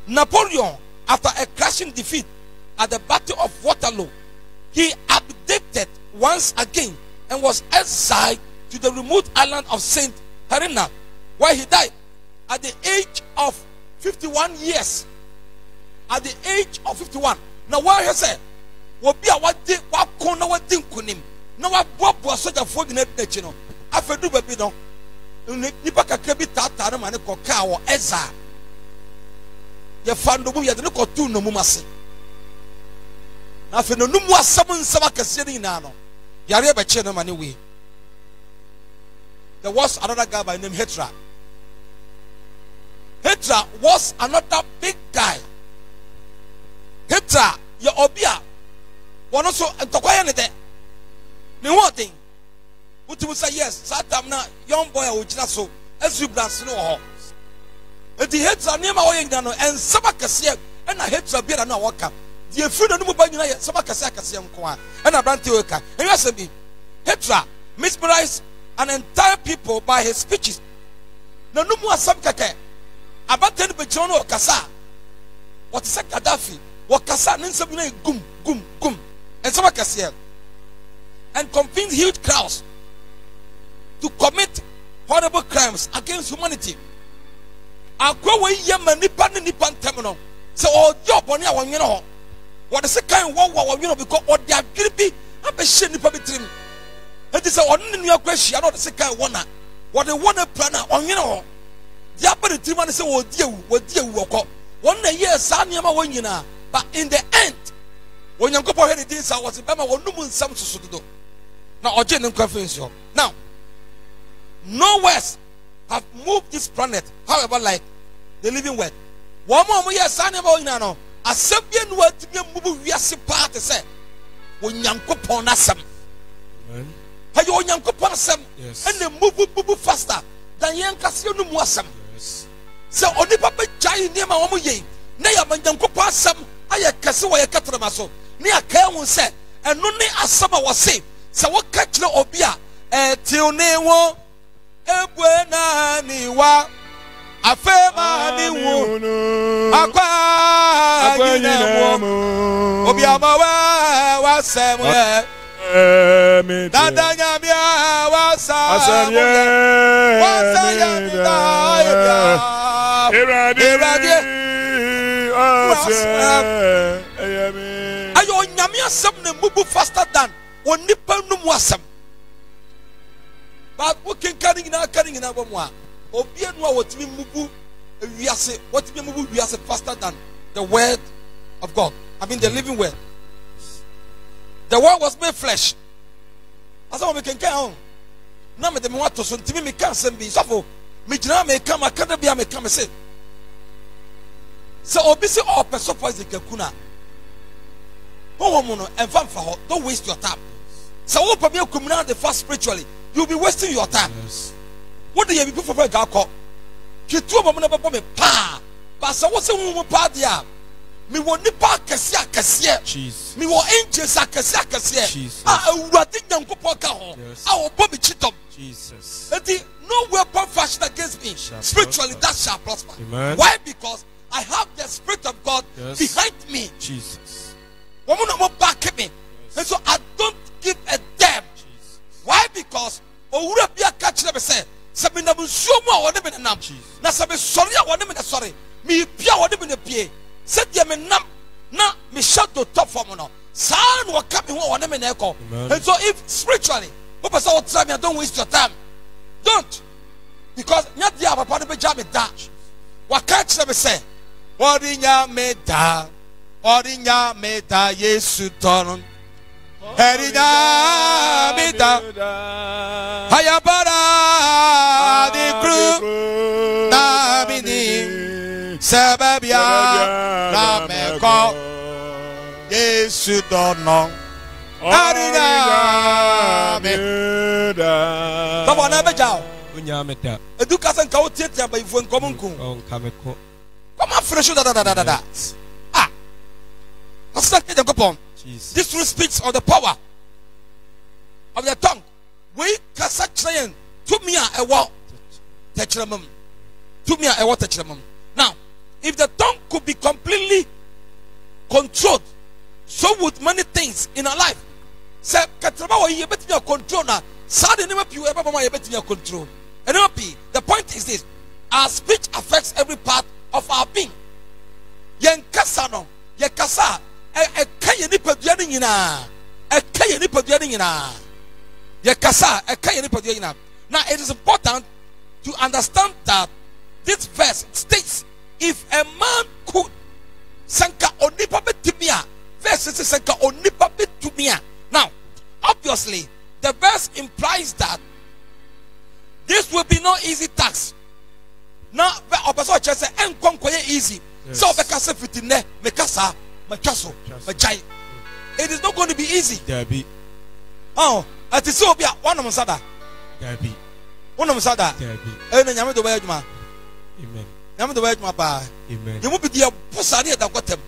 Napoleon, after a crushing defeat at the Battle of Waterloo, he abdicated once again and was exiled to the remote island of Saint Helena, where he died at the age of 51 years. At the age of 51. Now, what he said, will be a what did what corner what didn't kunim. Now, what was such a foreign nature? After do baby, no, Nipaka Kabi Tata, man, Coca or Eza. You found the movie at the look of two no mumasi. Now, for no more summon Samaka Siri Nano, Yaria Bachena Maniwi. There was another guy by name Hetra. Hetra was another big guy. Hetra, your obia, one also and Tokoya Nede. Me one thing. But you say yes, Satamna, young boy, which not so, as you blast no. And the Hetra near my way and Sabakasia, and I Hetra beer and no worker. The food and Mubay, Sabakasiam Kwa, and a brand worker. And you said me, Hetra mesmerized an entire people by his speeches. No more Sabkake. About 10 Bejono or Kasa. What is a Gaddafi? What Kasa Ninsabine gum, and Sabakasia. And convince huge crowds to commit horrible crimes against humanity. I go away Nipan terminal. So all job on your one, you know. What is a kind of war, you know, because what they are guilty, I'm a shame between. It is a ordinary question, I don't say kind of one. What they want to plan on, you know. The upper three man say, what dear walk up. 1 year, Sanyama Wanyina. But in the end, when you go for anything, I was a Bama or no some to do. Now, or general conference. Now, no West have moved this planet, however, like the living word. 1 more year, Sanyama Wanyano. A Serbian word to be a movie, we are part to say, when Yanko Ponasam. Have you Yanko Ponasam? And the move faster than Yankasio Wasam. So only Papa Jai near my own ye. Nay, I'm Yanko Passam. I casu a catramaso. Near Kaun said, and only as summer was saved. So what catch no obia? Till Newo Ebuena Niwa Afema Niwu Aqua Obiama was somewhere. Dadanya Mia was Ayo Nyamia some move faster than one nipper no wasam. But what can carrying in our one? Obianwa what we move we are say what we move we are faster than the word of God. I mean the living word. The word was made flesh. That's how we can carry on. Now me dem want to so ntimi me can send be so me jina me come akada bia me come say. So obi say all person for the kakuna. Don't waste your time. So what you come now the fast spiritually, you'll be wasting your time. Yes. What do you be for Gako? You two of them me pa. But so what's a woman party? Me want nipa kasia. Me want angels kasia. I think young Popoka. I will bomb it. Jesus. No weapon fashioned against me. Spiritually, that shall prosper. Amen. Why? Because I have the Spirit of God behind me. Jesus. Woman more back me. And so I don't give a damn. Jesus. Why? Because Urabia catch them say, Sabina Musuma or them in a name. Now, Sabi sorry, I want them in a sorry. Me Pia or them in a pie. Set them in name. Now, me shut the top for me. Son will come in one them in echo. And so, if spiritually, what was all time, don't waste your time. Don't. Because not the other part of the job is that. What catch them say? Orinya meta Yesu tonon. Herinya meta Hayabara di kru na bini sebabia na meko Yesu tonon. Herinya meta. Come on, never jao. Unyameta. Education ka otiatia ba ifu nkomunku. On kameko. Come on, fresh da. Ah. This really speaks of the power of the tongue. We kasa chain to me a walk techramum. To me a water techramum. Now, if the tongue could be completely controlled, so would many things in our life. Say, Katrama, you bet me a control now. Sadly, never you ever bet me a control. And the point is this: our speech affects every part of our being. Yen kasano, ye kasa, a kayani padianina, a kayani padianina, ye kasa, a kayani padianina. Now, it is important to understand that this verse states, if a man could sanka onipa betumia, verse is sanka onipa betumia. Now, obviously, the verse implies that this will be no easy task. Now, the church say, "En konkoye easy." So, bekasa fitine, mekasa, mekaso, mejai. It is not going to be easy. Debbie. Oh, at the so be one of Sada. Debbie. One of Sada. Debbie. And then Yamado Wajma. Amen. Yamado Wajma. Amen. You will be the Pusani that got them.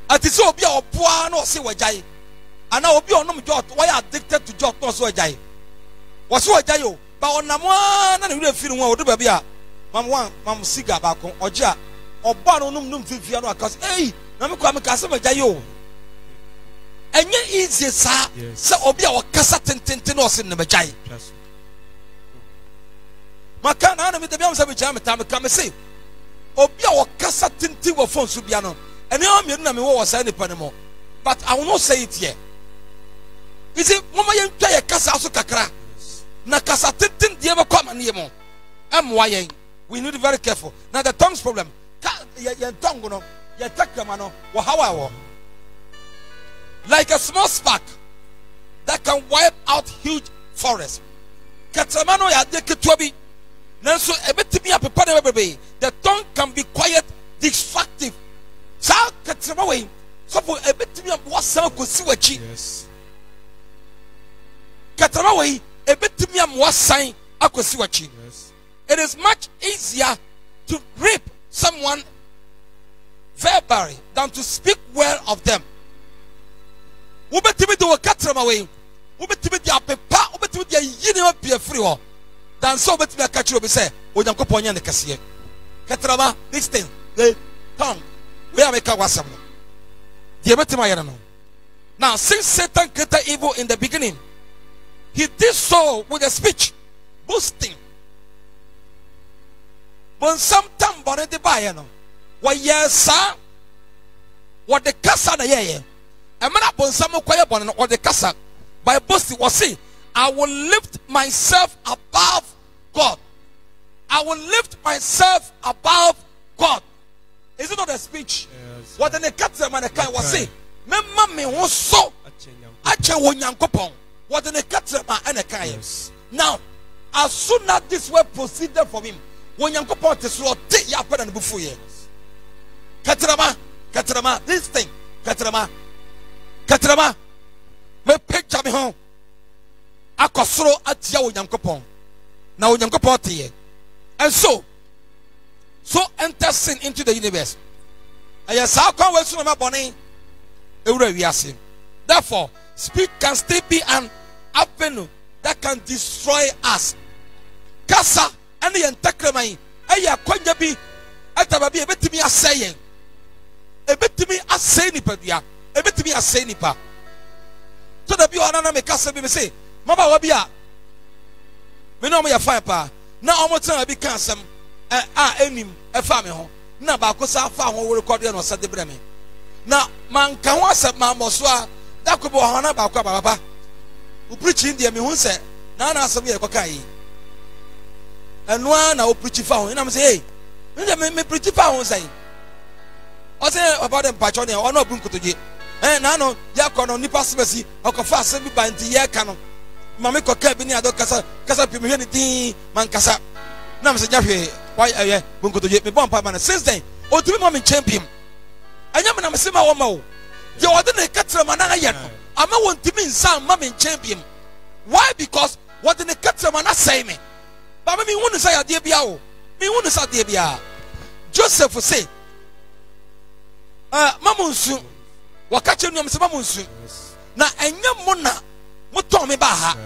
At the so be a poor no see wajai. And now be on jot. Why addicted to jot no so wajai? Was what jayo? But on Naman and you feel one would be a Mam Siga back on Oja or Banonum Fifiano because, hey, Namaka Casama Jayo. And yet, easy, sir. So, Obi or Casa Tintinos in the Majai. Macana with the Biams of Jam time come and say, Obi or Casa Tinti or Fon Subiano. And now I'm not was any panamo. But I will not say it yet. Is it Mama Yaya Casa Kakra? Na Casa Tintin, the ever come and yemo. I'm we need to be very careful. Now, the tongue's problem. Your tongue, your takamano, or how I want. Like a small spark that can wipe out huge forests. Katamano ya de ketwabi. Nanso ebetimi apepane bebe. The tongue can be quiet, destructive. Sa katamawe. So for ebetimi amwasa kosi wachi. Yes. Katamawe ebetimi amwasa akosi wachi. Yes. It is much easier to rip someone verbally than to speak well of them. Ubetimi do katramawe. Ubetimi di apepa, ubetimi di yini be free ho. Dan so ubetimi akachiro be say, Onyankopon nya ne kase. Katrama, this thing, the tongue. We are make wasam. The ubetimi ayana no. Now, since Satan created evil in the beginning, he did so with a speech, boasting. But sometime bone de ba no. Wa yesa what the kasa na ye. A man upon some quiet one or the casa by boasting was say, I will lift myself above God. I will lift myself above God. Is it not a speech? Yes. What the catcher man was say, Memma me was so Ache Wonyankopon. What the catcher man and a kai. Now, as soon as this word proceeded from him, Wonyankopon to slow take yapper and before years. Katrama, this thing, Katrama, me picture me home. Akosro atia Onyankopon. Na Onyankopon tie. And so enter sin into the universe. And yes, how can we soon my body? Therefore, speech can still be an avenue that can destroy us. Kasa and the entakramai. Aya kwanya bi atababi ebetimi aseye. Ebetimi aseye nipa bia. Ebetimi aseye nipa. So the people na me kasa bi me say, "Mama wa bia." Me no mo ya fine pa. Na omo tena bi kan asem enim efa me ho. Na ba ko sa fa ho record no sa de bre me. Na man kan ho asem ma mo so a da ko bo ho na ba ko baba. U preaching dia me hu se na asem ye ko kai. Eno na o preach fa ho. Na me say, "Hey, me preach fa ho say." O say about them patron e ono bu nkotoje. Na no ya kono nipa sebesi okofa asem bi ba nti ye ka no. Mama ko ka bi ni ado kasa pi me hwe ni tin man kasa. Na me say jahwe why bu nkotoje me bon pa man since then o tumi mo me champion. Anya me na me se ma wo ma wo. Ye wo de ne katra ma na ye no. Ama won tumi nsan ma me champion. Why? Because what the ne katra ma na say me. Ba me hu no say ade bia wo. Me hu no say ade bia. Joseph say mamunsu wakache nua mse mamunsu na enya mo na motom me baha.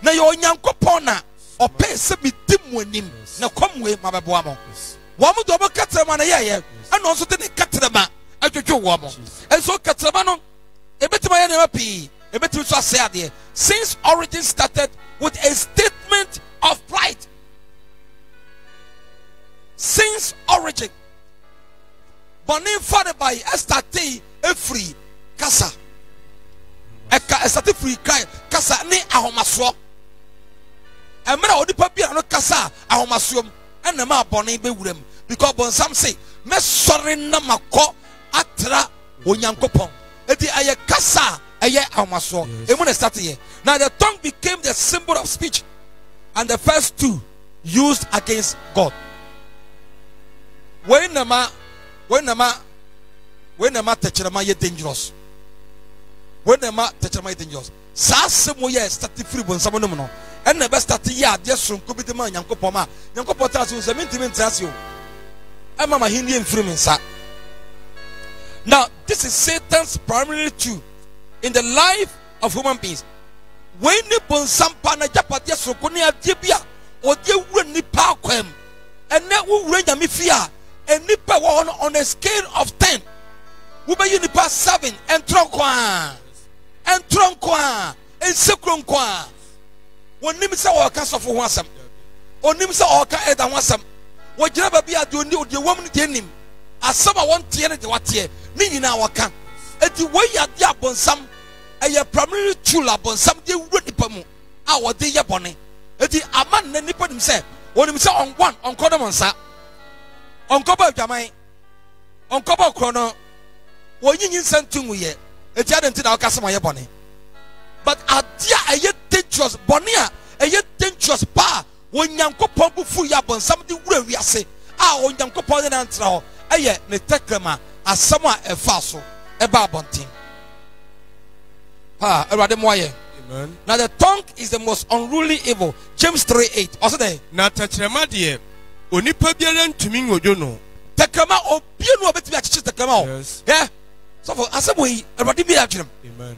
Na yo Nyankopon na ope se mi dim anim na komwe mabeboa mo. Wo mo do mo katrama na ye ana onso te ne katrama adwodwo wo mo. Enso katrama no ebetima ye na mapi ebetima so ase ade. Since origin started with a statement of pride. Since origin, Bonin father by Estate a free Kasa. Estate free Kasa ni ahomaswo. Emra odi papi ano Kasa ahomaswom. And the ma Bonin be wurem. Because bon some say, me sorry na mako atra onyankopon. Edi aye Kasa aye ahomaswo. Emu na start here. Now the tongue became the symbol of speech, and the first two used against God. When nama techrama ye dangerous. When nama techrama ye dangerous. Sa semo ye start free bon samo no no. And the best start ya de so ko bi man Nyankopon ma. Nyankopon ta so sementiment asio. E mama hindi free men sa. Now this is Satan's primary tool in the life of human beings. When ni bon sampa na japade so ko ni adie bia o de wura ni pa kwam. And na wo wura nyame fia. And nipa on a scale of 10. We be nipa 7 and tronkwa. And tronkwa. And sekronkwa. When nimsa or cast of wansam. Or nimsa or ka eda wansam. What jaba be a do the woman denim. As some I want tier the what year. Nini na waka. And the way ya dia bon some a primary chula bon some de nipamu. Our day ya bonny. And the aman nipa himself. When himself on one on Kodamonsa. On Koba Jamai, on Koba Chrono, when you sent to me, a giant in our customer bonnet. But a dear, a yet dangerous bonia, a yet dangerous bar, when Yanko Pompu Fuyabon, something where we are say, when Yanko Pon and Trow, a yet Netekrama, as somewhere a fossil, a barbontin. Ah, a rather moye. Now the tongue is the most unruly evil. James 3:8. Also there. Na techrama die. Onipa biara ntumi ngojo no. Tekama obi no obetimi achichi tekama o. Yeah. So for asemo yi Awurade bi atwerem. Amen.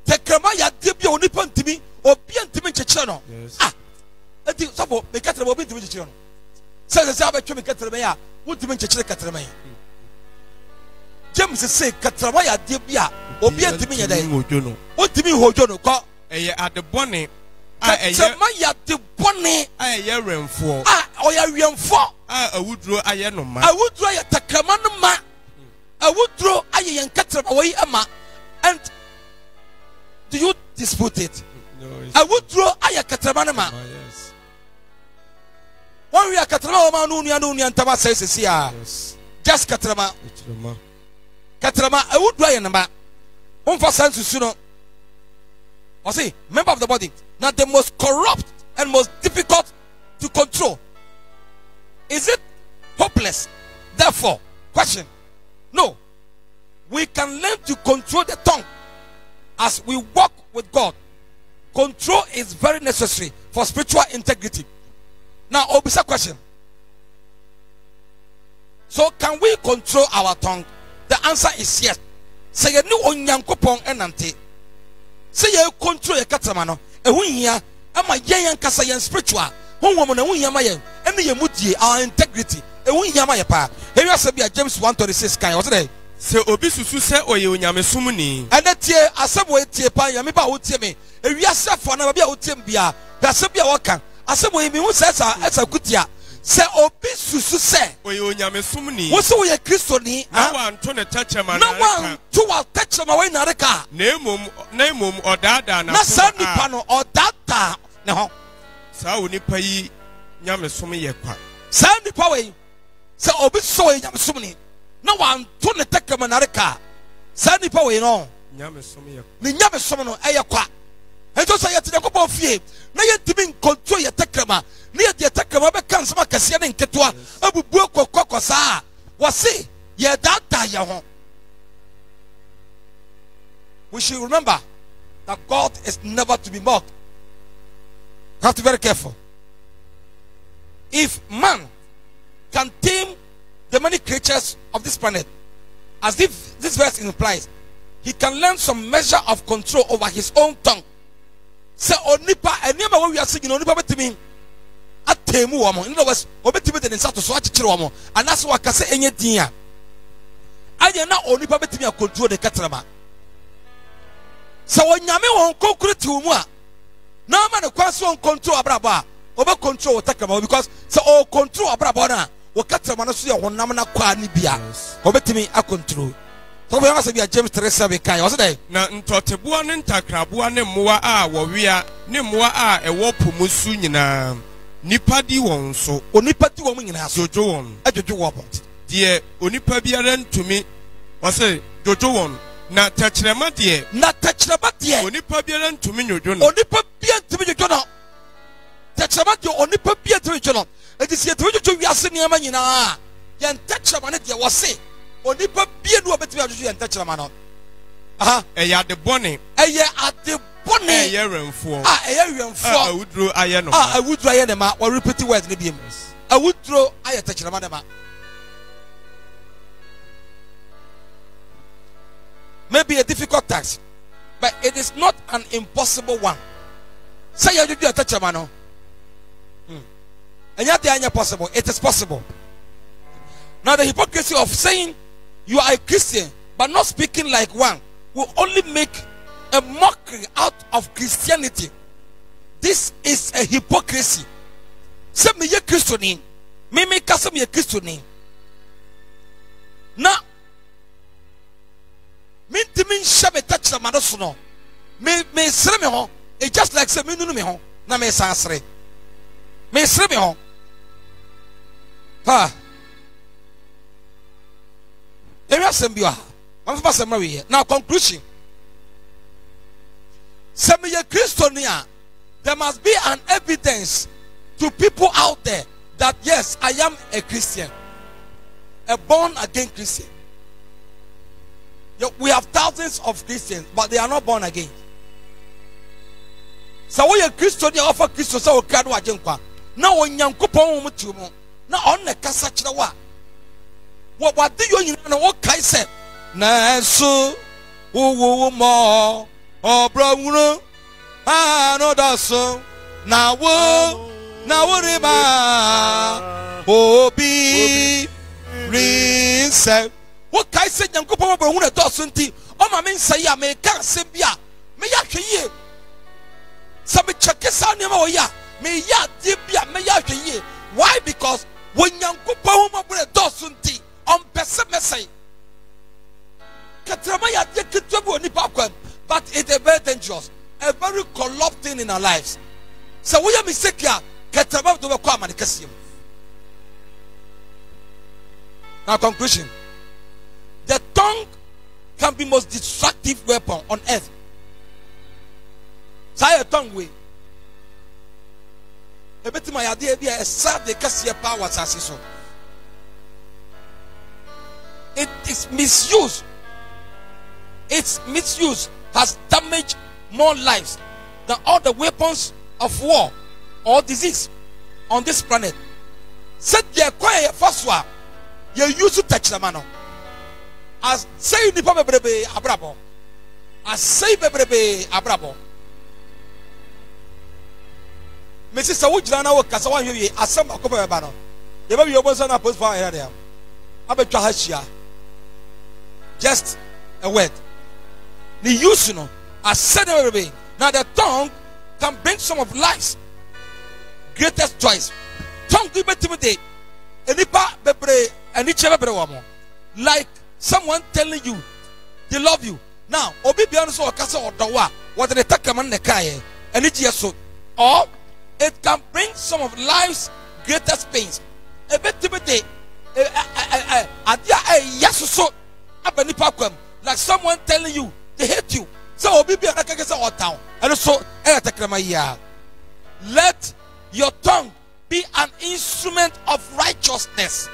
Tekama ya de bi onipa ntimi obi ntimi nchechire no. Ah. Enti so for me katere obi ntimi nchechire no. Se abetwe me katere me ya, wo ntimi nchechire katere me. James say katere ya de bi a obi ntimi nye dai. Ngojo no. O ntimi hojo no ko. Eye adebone. Katrama ya de bone aye remfo oya remfo awudro aye no ma awudro aye takrama no ma awudro aye yan katrama we ama. And do you dispute it? No. Awudro aye katrama no ma. Yes. One we katrama ma no nua ntama says ya. Just katrama awudro aye no ma. On for sense su no. Or see, member of the body. Now the most corrupt and most difficult to control. Is it hopeless? Therefore, question. No. We can learn to control the tongue as we walk with God. Control is very necessary for spiritual integrity. Now, obisa question. So can we control our tongue? The answer is yes. Say you know onyankopon enante. Say you control your katamano. Ehu hia ama yen kasa yen spiritual. Honwom na hu hia ma yen. Ene ye mudie our integrity. Ehu hia ma ye pa. Ewi asabia James 1:36 kan. What say? Se obi susu se oye onyamesum ni. Ene tie asabo etie pa ya me ba wotie me. Ewi asafo na ba bia wotie bia. Da asabia woka. Asabo ye me hu se esa kutia. Se obi susu se oye onyamesum ni. Wo se wo ye Kristo ni. Na wanto ne tachema na. Na wanto wa tachema we na reka. Na emom odada na. Na sa nipa no odada ne ho. Sa onipa yi nyamesum ye kwa. Sa nipa we se obi so ye nyamesum ni. Na wanto ne tachema na reka. Sa nipa we no nyamesum ye. Ni nyamesum no eye kwa. Ento say ye tide ko bo fie. Na ye timi control ye tachema. Ni ye tachema be kan sama kase ne nketoa. Abubu kokoko saa. Wasi ye dada ye ho. We should remember that God is never to be mocked. You have to be very careful. If man can tame the many creatures of this planet, as if this verse implies, he can learn some measure of control over his own tongue. se onipa eniama wa wiase nyina onipa betimi atemu wo mo. In other words, obetimi de nsato so akekere wo mo. Anaso wakase enye din a. Anya na onipa betimi akontrol de katrama. Se wonyame won konkuriti wo mu a na ma ne kwaso on control abraba obe control wo takrama because se o control abraba na wo katrama no so ye honam na kwa ni bia obetimi akontrol. So we have to be a James 3:7 kai. What's that? Na ntoteboa ne ntakraboa ne mmoa a wowia ne mmoa a ewo pomusu nyina nipa di won so onipa di won nyina so jojo won ajojo wo bot de onipa biara ntumi wase jojo won na tachrema de onipa biara ntumi nyojo no onipa biara ntumi jojo no tachrema de onipa biara ntumi jojo no edisi ntumi jojo wiase niama nyina ya tachrema ne de wose onipa biara no obetumi ajojo ya tachrema no aha eya de bone eya remfo awudro aye no awudro aye ne ma we repeat words ne biem awudro aye tachrema ne ma. Maybe a difficult task, but it is not an impossible one. Say you do a touch a man. And yet they are possible. It is possible. Now the hypocrisy of saying you are a Christian but not speaking like one will only make a mockery out of Christianity. This is a hypocrisy. Say me a Christian, me kasa me a Christian. Now mintimin shabe touch the manosono. Me sre me ho. It just like say me nunu me ho. Na me sansre. Me sre me ho. Ha. Emi asembia. I'm for some here. Now conclusion. Say me a Christiania. There must be an evidence to people out there that yes, I am a Christian. A born again Christian. We have thousands of Christians, but they are not born again. So we are Christian, you offer Christian, so we can't watch him. Now when young couple now on the Casachra, what do you know? What Kai said? Nansu, woo more, oh, bro, ah, no, that's so. Now, oh, be reset. What I said, young couple of a dozen tea. Oh, my men say, I may can't say, may I hear some check us on your ya, may ya, dear, may I hear. Why? Because when young couple of a dozen tea on Pessimessay Katramaya get to Nipakwan, but it's a very dangerous, a very corrupt thing in our lives. So we are mistaken. Katrama to come and kiss him. Now, conclusion. The tongue can be most destructive weapon on earth. Say a tongue way. A bit my idea be a sad the cassia power so. It is misuse. Its misuse has damaged more lives than all the weapons of war or disease on this planet. Set your quiet first one. You used to touch the man. As say the papa brebe abrabo. As say brebe abrabo. Mrs. Sawujana wo kasawa hwie asem akoba ba no. Ye ba wi obonso na post for here there. Abetwa hashia. Just a word. The use no as said brebe. Now the tongue can bring some of life's greatest choice. Tongue give betimide. Enipa bebre eni chebe bebre wa mo. Like someone telling you they love you. Now, obi biano so okasa odowa, what the takaman ne kaye, and it so. Or it can bring some of life's greatest pains. A bit tibete, adia yasuso, abanipakwem, like someone telling you they hate you. So obi biano kakasa otown, and so let your tongue be an instrument of righteousness.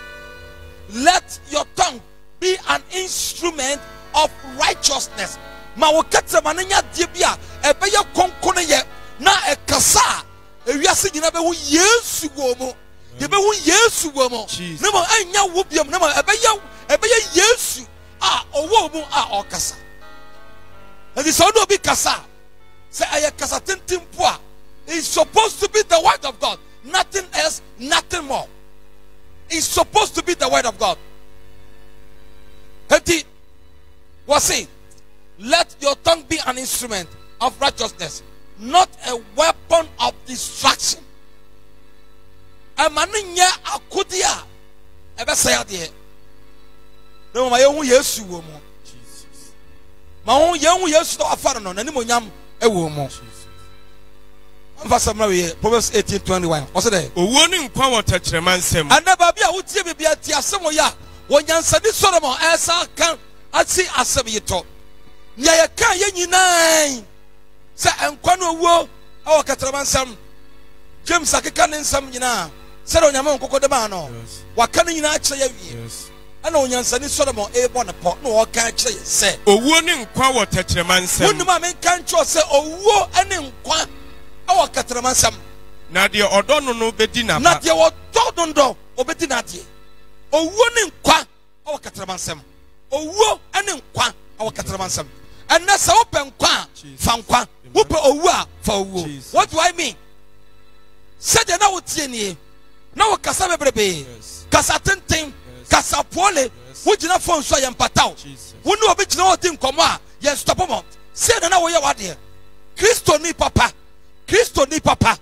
Let your tongue be an instrument of righteousness. Ma wakata mananya dibia ebeya konkone ye na ekasa ewiase nyina be hu Yesu wo mo ye be hu Yesu wo mo na ma anya wo biam na ma ebeya Yesu a owo mo a okasa edi so no bi kasa Say I kasatintim poa. It's supposed to be the word of God. Nothing else, nothing more. It's supposed to be the word of God. Heti was it? Let your tongue be an instrument of righteousness, not a weapon of destruction. Amaninya akudia. Ebe say ade. No ma yehu Yesu wo mo. Jesus. Ma hu yehu Yesu to afara no nani monyam e wo mo. Proverbs 18:21. What's there? Owo ni nkwa wo tekrema nsem. Anaba bia wo tie bibia tie asem ya. Wonyansani Solomon esa kan ati asem yito. Nya ye kan ye nyinaa. Sa nkwa no owo awo ketrema nsem. James akeka ne nsem nyinaa. Se do nyama nkoko de ba no. Waka ne nyinaa kire ye wie. Yes. Ana wonyansani Solomon e bo ne po no wo kan kire ye se. Owo ni nkwa wo tekrema nsem. Wonuma men kan cho se owo ene nkwa awo ketrema nsem. Na de odo no bedi na ba. Na de odo no obedi na de. Owo ne nkwa awo ketrema nsem. Owo ene nkwa awo ketrema nsem. Ena se open nkwa fa nkwa. Wope owo a fa owo. What do I mean? Said na wo tie nie. Na wo kasa bebrebe. Kasa tenten, kasa pole. Wo gina fon so ya mpataw. Wo ne obi gina wo tin komo a ye stop mo. Said na wo ye wade. Kristo ni papa. Kristo ni papa.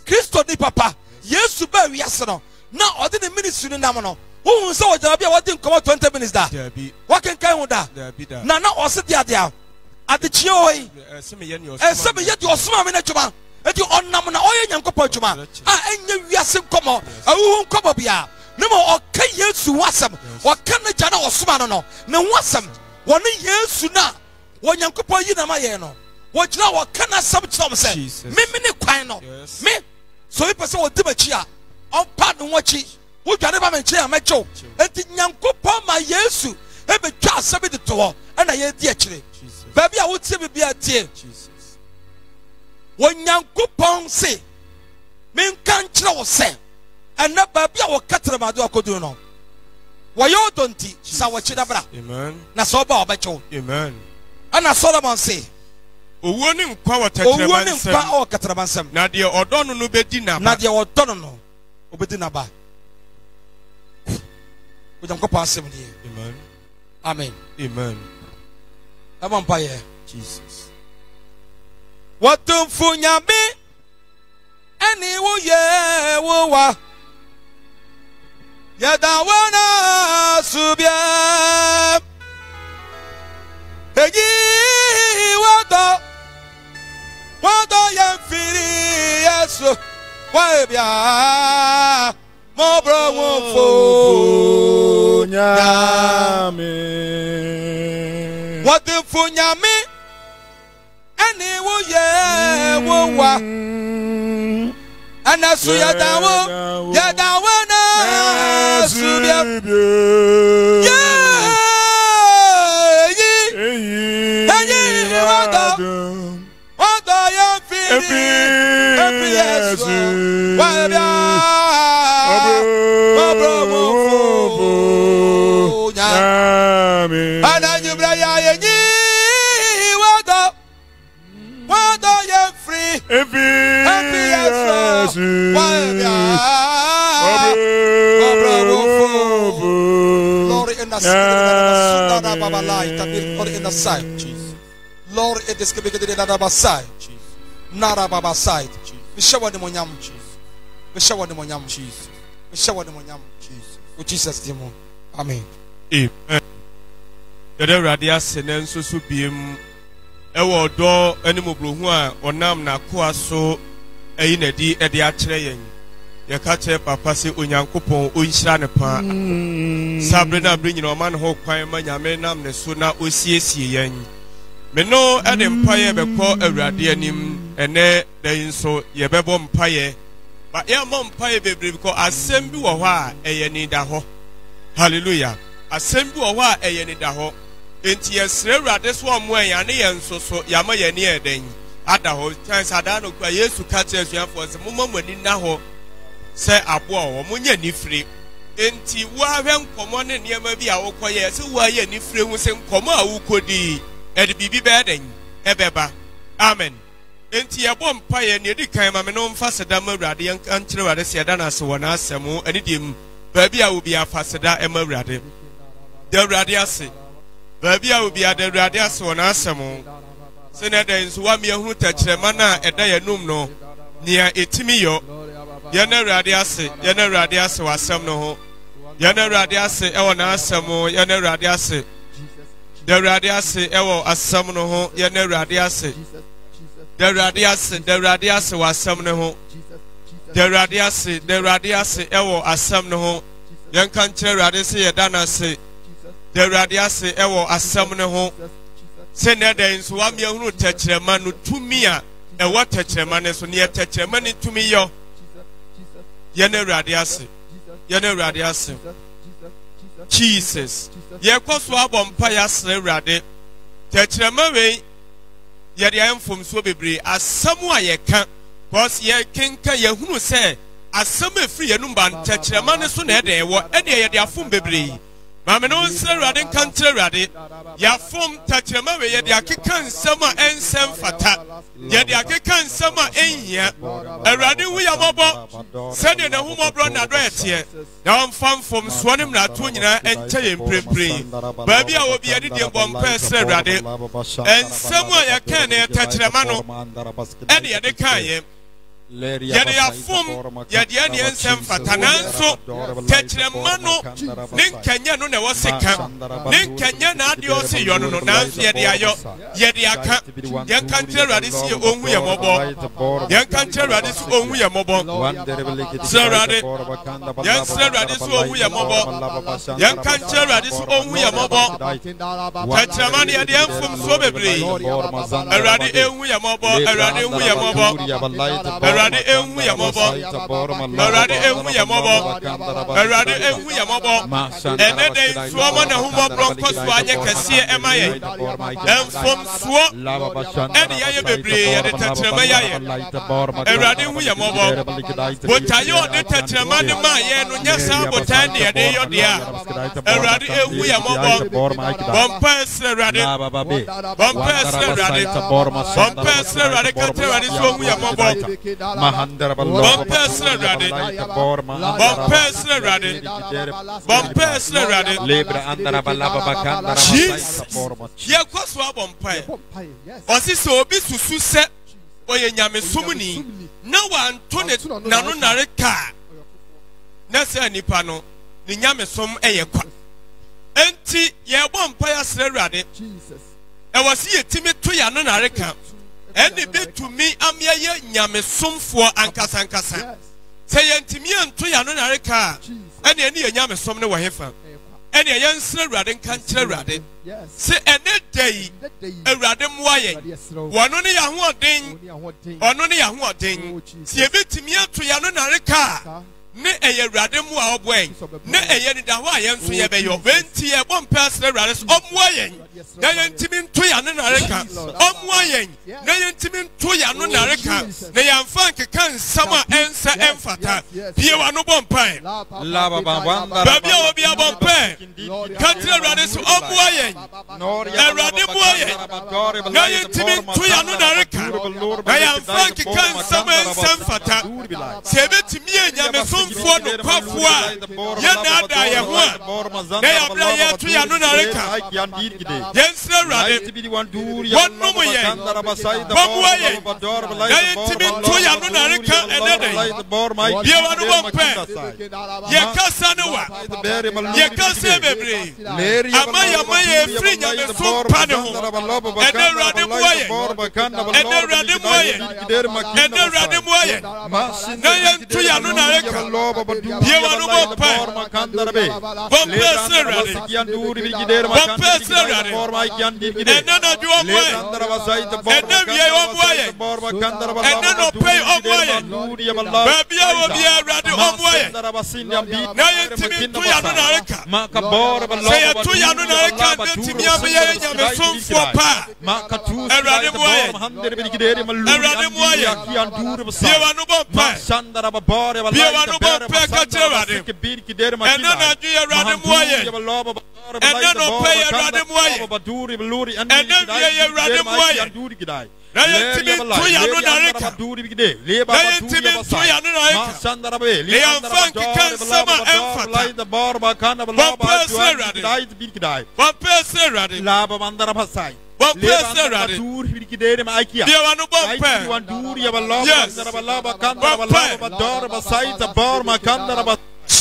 Kristo ni papa. Yesu ba wiase no. Na odi ne ministry ni nam no. Wo so wo gina bia wo tin komo 20 minutes da. Wa kan kan ho da. Na o se dia dia. Adechie oi. Eseme ye di osuma me na djuma. Eti onam na oye nyankopɔ djuma. A enye wiase nkomo. Awu nkomo bia. Ne mo oka Yesu wasam. Oka na gya na osuma no no. Ne wasam. Wone Yesu na. Wo nyankopɔ yi na ma ye no. Wo gina wo kana sam kyerɛ mo sɛ. Me ne kwan no. Me so yi pese wo dimachi a. Onpa no wachi. Wo dwane ba me nkyerɛ a mɛkyew. Eti nyankopɔ ma Yesu ebe twa asabi de to. Ana ye di akyire. Baby a wo tie bi bia tie. Wonyankopɔn se menka nkyerɛ wo sɛ ɛna baabi a wɔkatremado akodu no wɔyɛ odonti sa wɔkyi da bra. Amen. Na sɛ ɔba ɔbɛkyɛw. Amen. Ana Solomon se owo ni nkwa wo tekrema nsem. owo ni nkwa awo katrema nsem. Na de odo no bedi na ba. Na de odo no obedi na ba. Wonyankopɔn asɛm die. Amen. Amen. Amen. Amampaye Jesus. Watumfu nyame eni wo ye wo wa yada wana subia egi wado yemfiri yesu wa bia mo bro wo fo nyame watumfu nyame eni wo ye wo wa anasu yadawo na subia ye wado ye fi yesu wa bia mo nyame ananyubra ya ye Every Lord in the side, Lord it is coming to the other side, Nara Baba side. We shower the monyam, we shower the monyam, we shower the monyam, with Jesus demon. Amen. Amen. The radia senen so biem. Ewo do animobro hu a onam na koa so eyi na di e de akyere yen ye ka kyere papa se onyankopon onhyira ne pa sabre na bre nyina o man ho kwan ma nyame nam ne so na osiesie yen me no e de mpaye be kɔ awurade anim ene den so ye bebo mpaye ba ye mo mpaye bebre bi kɔ asɛm bi wɔ hɔ a eye ni da hɔ. Hallelujah. Asɛm bi wɔ hɔ a eye ni da hɔ. Enti yesre urade so omo en ane ye nsoso yama ye ne eden ada ho chance ada no kwa Yesu ka chesuafo se momma mani na ho se abo o monya nifire enti wo ahwe nkomo ne niema bi a wo koye se wo aye nifire hu se nkomo a wo kodi e de bibi be eden ebeba. Amen. enti yɛbɔ mpaeɛ ne yɛdi kan ma me no mfa seda ma Awurade yɛnkyerɛ Awurade sɛ yɛda no ase wɔ n'asɛm ɛne deɛ mu baabi a obi afa seda ɛma Awurade da Awurade ase baabi a obi ada Awurade ase wɔ n'asɛm sɛ na ɛda nso wa me ahunu tɛkyerɛma no a ɛda yɛnum no nea ɛtumi yɔ yɛn Awurade ase yɛn Awurade ase wɔ asɛm no ho yɛn Awurade ase ɛwɔ n'asɛm yɛn Awurade ase da Awurade ase ɛwɔ asɛm no ho yɛn Awurade ase da Awurade ase da Awurade ase wɔ asɛm no ho da Awurade ase ɛwɔ asɛm no ho yɛn ka nkyerɛ Awurade sɛ yɛda no ase da Awurade ase ɛwɔ asɛm no ho sɛ na ɛda nso wa me ahunu tɛkyerɛma no tumi a ɛwɔ tɛkyerɛma no so ne yɛ tɛkyerɛma no tumi yɔ yɛn Awurade ase yɛn Awurade ase Jesus yɛkɔ so abɔ mpa yɛasrɛ Awurade tɛkyerɛma wei yɛde ayɛ mfomsoɔ bebree asɛm a yɛka because yɛkenka yɛhunu sɛ asɛm efiri yɛnum ba tɛkyerɛma no so na ɛda ɛwɔ ɛdeɛ yɛde afom bebree maame no nsrɛ Awurade nka nkyerɛ Awurade yɛafom tɛkyerɛma wei yɛde akeka nsɛm a ɛnsɛm fata yɛde akeka nsɛm a ɛnhia Awurade hu yɛ mmɔbɔ sɛdeɛ ne ho mmɔborɔ na adɔ ɛteɛ na ɔmfa mfomsoɔ ne mmarato nyinaa ɛnkyɛ yɛn mprempren baabi a obi yɛde deɛ bɔ mpae srɛ Awurade nsɛm a yɛka ne tɛkyerɛma no ɛde yɛde kaeɛ yɛde yɛafom yɛde ɛne nsɛm fata nanso tɛkyerɛma no ne nkanyɛ no na ɛwɔ seka ne nkanyɛ na adeɛ ɔse yɔ no no nanso yɛde ayɔ yɛde aka yɛnka nkyerɛ Awurade sɛ ɔnhu yɛ mmɔbɔ yɛnka nkyerɛ Awurade sɛ ɔnhu yɛ mmɔbɔ sɛ Awurade yɛnsrɛ Awurade sɛ ɔnhu yɛ mmɔbɔ yɛnka nkyerɛ Awurade sɛ ɔnhu yɛ mmɔbɔ tɛkyerɛma no yɛde ɛmfomsoɔ bebree Awurade ɛnhu yɛ mmɔbɔ Awurade ɛnhu yɛ mmɔbɔ Awurade ehu yɛ mmɔbɔ Awurade ehu yɛ mmɔbɔ Awurade ehu yɛ mmɔbɔ ɛnɛ dɛ nsuoma na ho mmɔborɔ nkɔ so anyɛ kɛseɛ ɛma yɛ ɛmfomsoɔ ɛne yɛyɛ bebree yɛde tɛkyerɛma yɛayɛ Awurade ehu yɛ mmɔbɔ botaeɛ ɔde tɛkyerɛma de maa yɛ no nyɛ saa botaeɛ ne yɛde yɔ deɛ a Awurade ehu yɛ mmɔbɔ bɔmpae srɛ Awurade bɔmpae srɛ Awurade bɔmpae srɛ Awurade ka kyerɛ Awurade sɛ ɔhu yɛ mmɔbɔ Bompesre Awurade yɛkɔ so abɔ mpae ɔse sɛ obi susu sɛ ɔyɛ nyamesomni na wanto ne nano nare kaa na sɛ nipa no ne nyamesom ɛyɛ kwa enti yɛbɔ mpae asrɛ Awurade ɛwɔ sɛ yɛtumi to yɛ ano nare ka ɛne betumi amyɛyɛ nyamesomfoɔ ankasa sɛ yɛntumi anto yɛ ano nare ka ɛne ɛne yɛ nyamesom ne wɔ hefa ɛne yɛnsrɛ Awurade nka nkyerɛ Awurade sɛ ɛne da yi Awurade mmoa yɛn wɔno ne yɛahoɔden sɛ yɛbɛtumi ato yɛ ano nare ka ne ɛyɛ Awurade mu a ɔbɔ yɛn ne ɛyɛ nidaho a yɛn nso yɛbɛyɔ wɛnti yɛbɔ mpae srɛ Awurade sɛ ɔmmoa yɛn na yɛntumi nto yɛ ano nare ka ɔmmoa yɛn na yɛntumi nto yɛ ano nare ka na yɛmfa nkeka nsɛm a ɛnsa ɛmfata pie w'ano bɔ mpae baabi a obi abɔ mpae ka kyerɛ Awurade sɛ ɔmmoa yɛn Awurade mmoa yɛn na yɛntumi nto yɛ ano nare ka na yɛmfa nkeka nsɛm a ɛnsa mfata sɛ yɛbɛtumi yɛ nyamesom mfuo no kwafoɔ a yɛna ada yɛ ho a na yɛabrɛ yɛto yɛ ano nare ka yɛnsrɛ Awurade wɔnom yɛn bɔmmoa yɛn na yɛntumi nto yɛ ano nare ka ɛnɛ dɛ bie wa no bɔ mpɛ yɛkasa ne wa yɛkasa bebree ama yɛma yɛfiri nyamesom pa ne ho ɛnɛ Awurade mmoa yɛn ɛnɛ Awurade mmoa yɛn ɛnɛ Awurade mmoa yɛn na yɛnto yɛ ano nare ka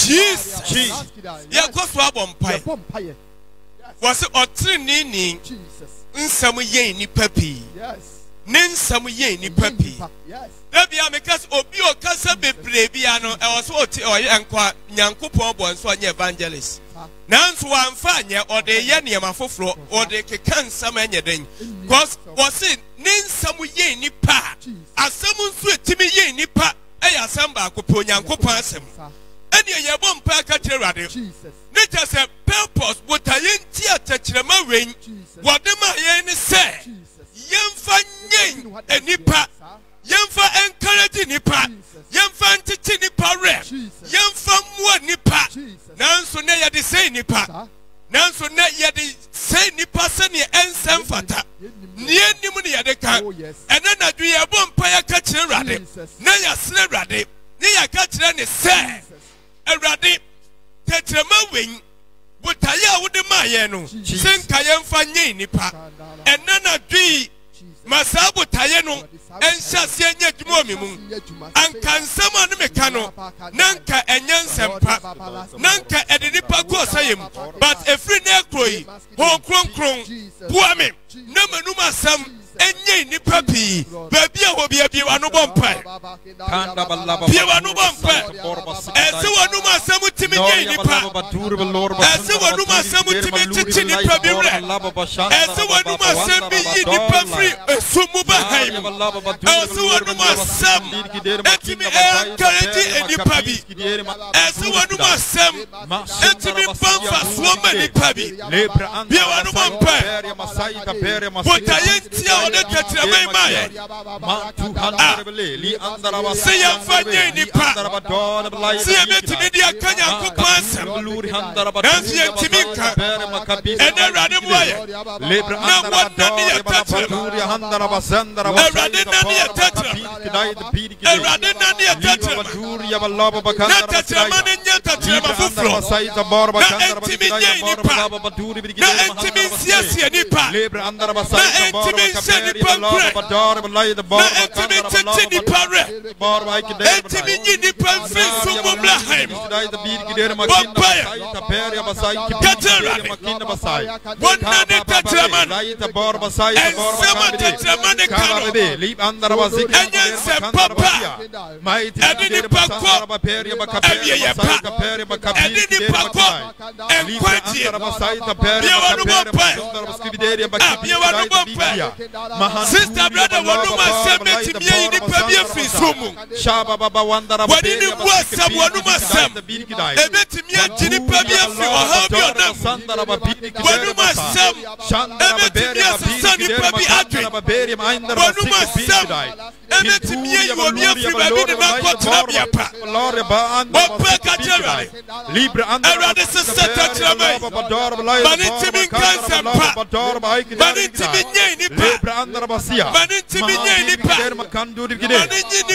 Jesus. Yeah, go to a bomb. Was it or trini? Nsam ye ni papi. Yes. Ninsam ye ni papi. Yes. Maybe I make us obio kasa be plebiano. I was what or yankwa nyankopon bon so an evangelist. Nanso amfanya or de yenia mafofro or de kekan sam anya den. Cause was it ninsam ye ni pa. Asamu nso etimi ye ni pa. Eya samba akopon nyankopon asem. And you won't pack a tirade. Nature said, purpose, what I ain't theatre, my ring, what the man say. Yemfa yen, and nipa, Yemfa encouraging nipa, Yemfa titi nipa rep, Yemfa mwa nipa, Nanso ne ya de say nipa, Nanso ne ya de say nipa seni ensem fata, Nien nimuni ya de kan, and then I do ya won't pay a catch a rade, Naya sled rade, Nia catch any say. Erade tetrema wing butaya wo de maye no senka yemfa nye nipa enana dwi masa butaye no enhya se nya dwuma mi mu anka nsama no meka no nanka enya nsempa nanka ede nipa ko sayem but efri na ekroyi ho kronkron bua me na manum asam enye nipa pi baby a wo bia bia no bompa Kanda balaba bia no bompa ese wonu masamu timi nye nipa ese wonu masamu timi titi nipa bi re ese wonu masamu yi nipa free esumu bahaim ese wonu masamu etimi encourage nipa bi ese wonu masamu etimi pamfa swoma nipa bi bia wonu bompa botayentia on the Tetrame Maya. See a funny nipa. See a media Kanya Kupas, Nancy and Timika, and then Radam Wire. Now, what Nania Tetra, Radinania Tetra, Radinania Tetra, not Tetraman and Yatatrama Fufro, not Entimia Nipa, not Entimisia Nipa, not Nipa pray. Na etimi nipa re. Etimi nipa free sumo blahem. Bompaya. Katera. Wonna ne tetraman. Ensema tetraman ne kano. Enye se papa. Edi nipa ko. Ewie ye pa. Edi nipa ko. Enkwaji. Biwa no bompaya. Biwa no bompaya. Sister brother, what do I say? Met me in the Pavia free sumu. Shaba Baba Wandara. What did it was someone who must send the big guy? I met me in the Pavia free or how you know Sandra Babi. What do I say? I met me as a sunny Pabi Adrian. What do I say? I met me you will be free by me not what Tabia Pa. What Pacatera? Libra and I rather set a tramway. But it's me cancer pa. But it's me Nipa. Andarabasia, Manitimi Nipa, Manitimi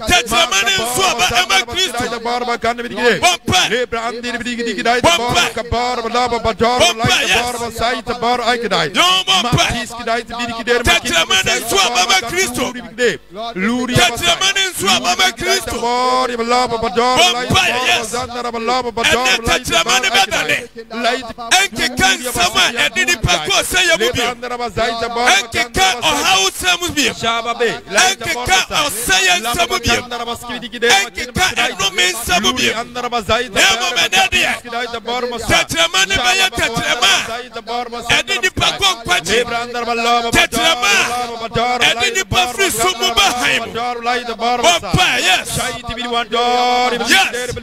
Tetramane swaba ama Kristo barba kan bidige lebra andi bidige dai barba barba laba badar like barba saita bar aikdai matis kidai bidige der Tetramane swaba ama Kristo luri Tetramane swaba ama Kristo bar laba badar like zandara laba badar like Tetramane badale Enkeka nsama edini pako say yamubio. Enkeka ohawu samubio. Enkeka osaya samubio. Enkeka enumi samubio. Nemo menadia. Tetramani baya tetrama. Edini pako kwachi. Tetrama. Edini pafri sumuba haimu. Opa, yes. Yes.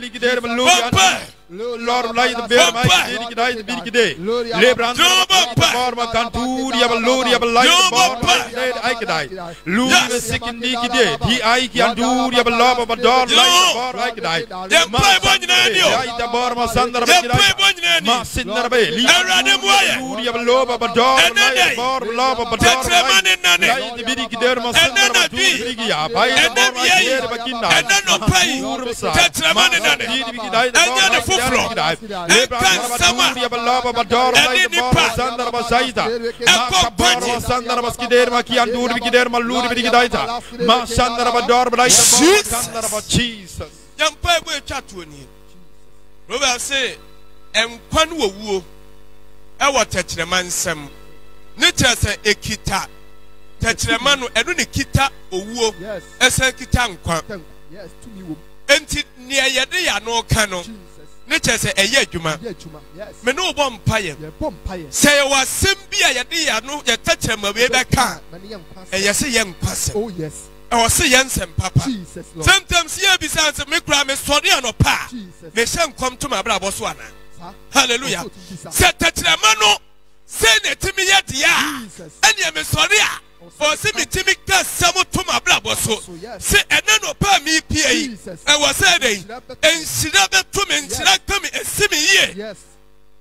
Opa. Lord light the bear my the big Lebran Barma Canturi of a lord of a light I could die. Lose sick in Niki day. I can do the love of a dog like I could die. The Barma Sandra Masinarabe, Ludi of a love of a dog and love of a dog the big derma and then I Jesus. Young people chat to me. Robert say, and Quanwo, our touch the man some. Nature say a kita. Touch the man and only kita or woo. Yes, as a kitan. Yes, to me. And near Yadia no canon. Nature say a yejuma. Me no vampire. Say I was Simbia Yadia no ya touch him away back car. And you say young person. Oh yes. I was say young papa. Sometimes here besides me cry me sorry no pa. Me shall come to my brother Swana. Hallelujah. Say touch the mano. Say it to me yet ya. And you me sorry. For see me Timmy cast some to my brother so. Say and no pa me PA. I was saying and she never to me and she like come and see me here. Yes.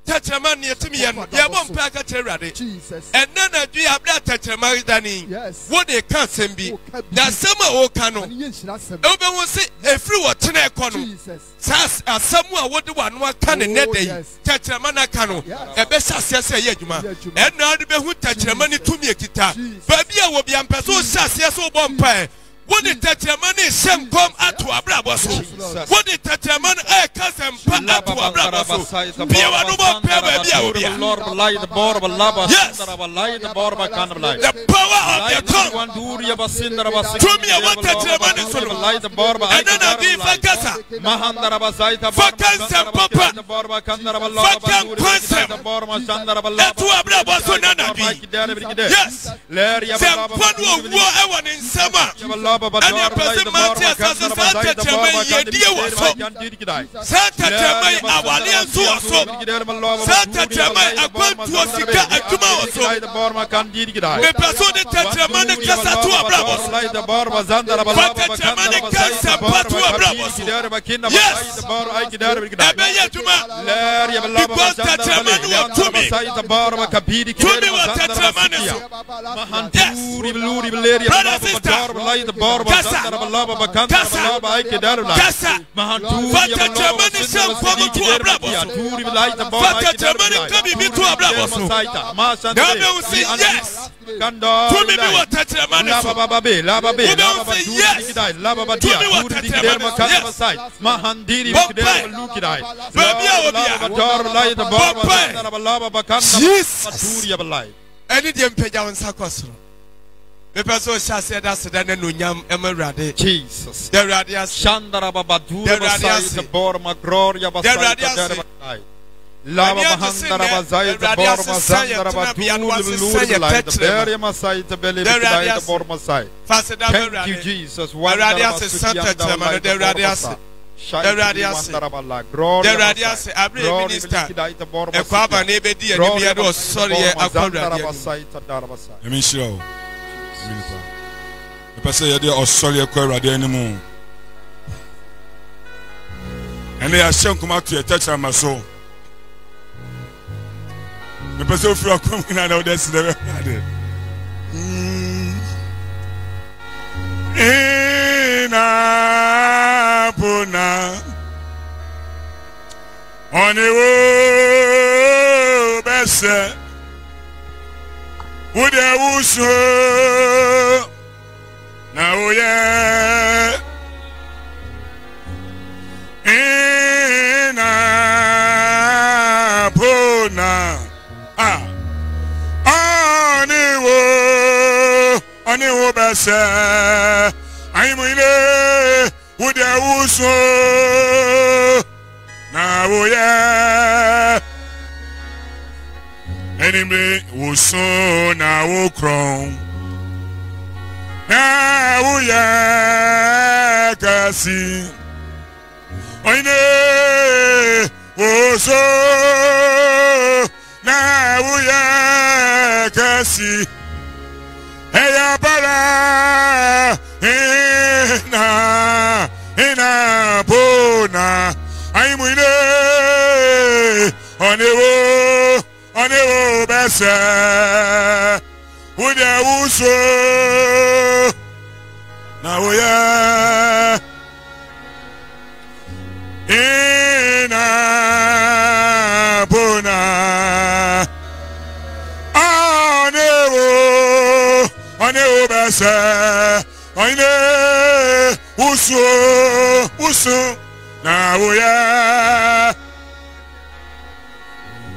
Touch a man near to me and you won't pack a cherry. Jesus. And then I do have that touch a man danny. Yes. What they can't send be. That's summer or canoe. Open will say a free water canoe. Sass as someone what the one can in that day. Touch a man canoe. A best success a yejuma. And now the who touch a money to me a guitar. Baby, I will be a person sass or vampire. What did touch a money some come out to a brabos? What did touch a man a cousin put up to a brabos? Lord light the board of a lava. Yes, the board of a candlelight. The power of your tongue. One duty of a cinder of a to me, I want touch a man to light the board of a and then I be Fakasa. Mahandarabazaita Fakasa Papa. the board of a candlelight. The board of a candlelight. To a brabos. Yes, some fun will war in summer. And your person Matthias has a Santa Germain, dear was so. Santa Germain, our alliance was so. Santa Germain, a quant to a Sika and tomorrow so. The person that Germanic Casa to a Bravos. But the Germanic Casa to a Bravos. Yes, Abaya Juma. Because the German was to me. To me was the German. Yes, brother, sister. Kasa, Kasa, Fata Germany shall come to a Bravos. Fata Germany come to a Bravos. Now they will say yes. To me, what touch a man is yes. To me, what touch a man is yes. Any damn page on Sakosro. The person shall say that's the Nunyam Emerade. Jesus. The radius Shandara Babadu, the Borma Gloria, Lava Mahandara Bazai, the Borma Sandara Batu, the Beria Masai, the Belly, the Borma Sai. Thank you, Jesus. One radius is Santa Germany, the radius. The radius, the radius, every minister, a Papa Nebedi, and the other sorry, a Conrad. Let me show. The person here, Australia, Quera, anymore. And they are shown come out to a touch on my soul. The person who are coming out of this, never had it. Puna on the best. Would I wish now, yeah, in a besa aimune ude uso na woya enimre uso na wokron na woya kasi oine uso na woya kasi Eya para ina bona aimuine onewo besa ude uso na woya ina bona onewo besa oine uso na woya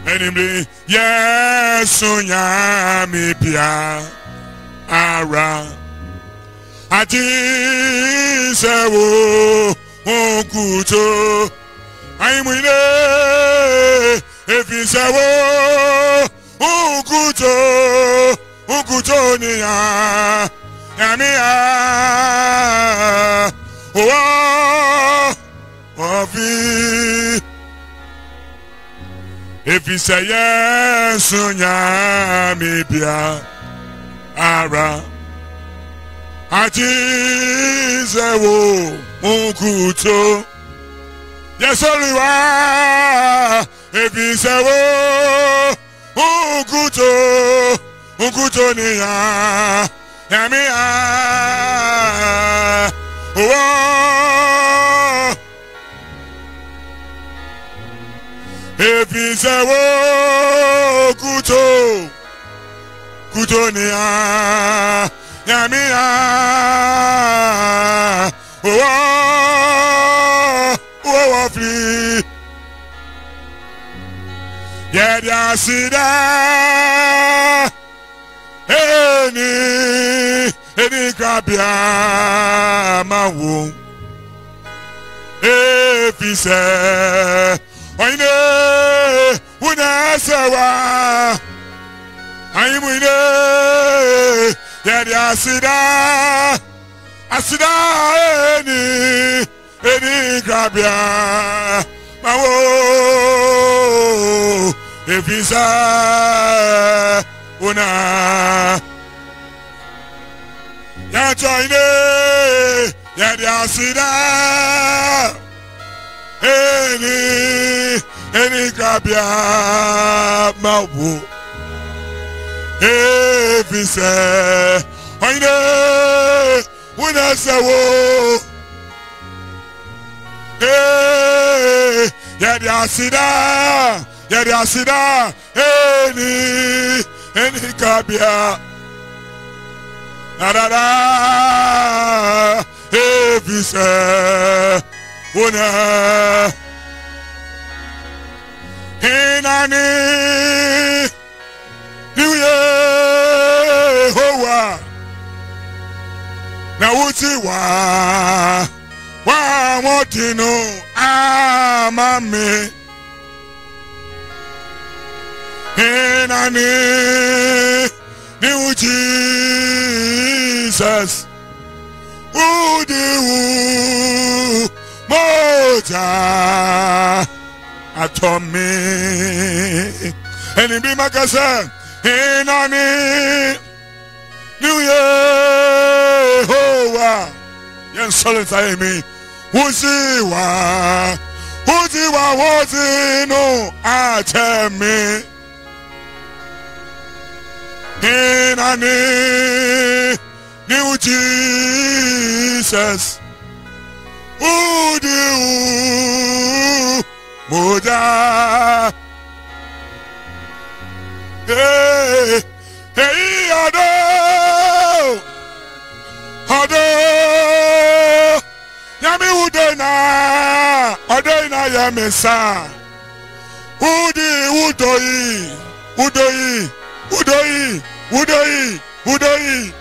enimri yesu nyami pia ara ati sewo okuto aimuine efisewo okuto ni ya yamia ofi efise yesu nyami bia ara ati zewo okuto yesoliwa efise wo okuto ni ya yamia efise wo okuto ni ya yamia free yeah sida any grabia mawo efise oine una sewa aimuine yeah asida any grabia mawo efisa una ya joine ya diasida any grabia mawo efisa oine una sewo ya diasida any grabia da efise una hinani niye hoa na wuti wa motino amame hinani New Jesus, Udiwu Moja Atomi, and in Bimakasa, Hinani, New Yehovah, Yan Solitary me, Wuziwa, Wazino, Atemi. Hinani, New Jesus, Udiwu Moja. Hey, Ado, Yami Udena Yamesa, Udoyi.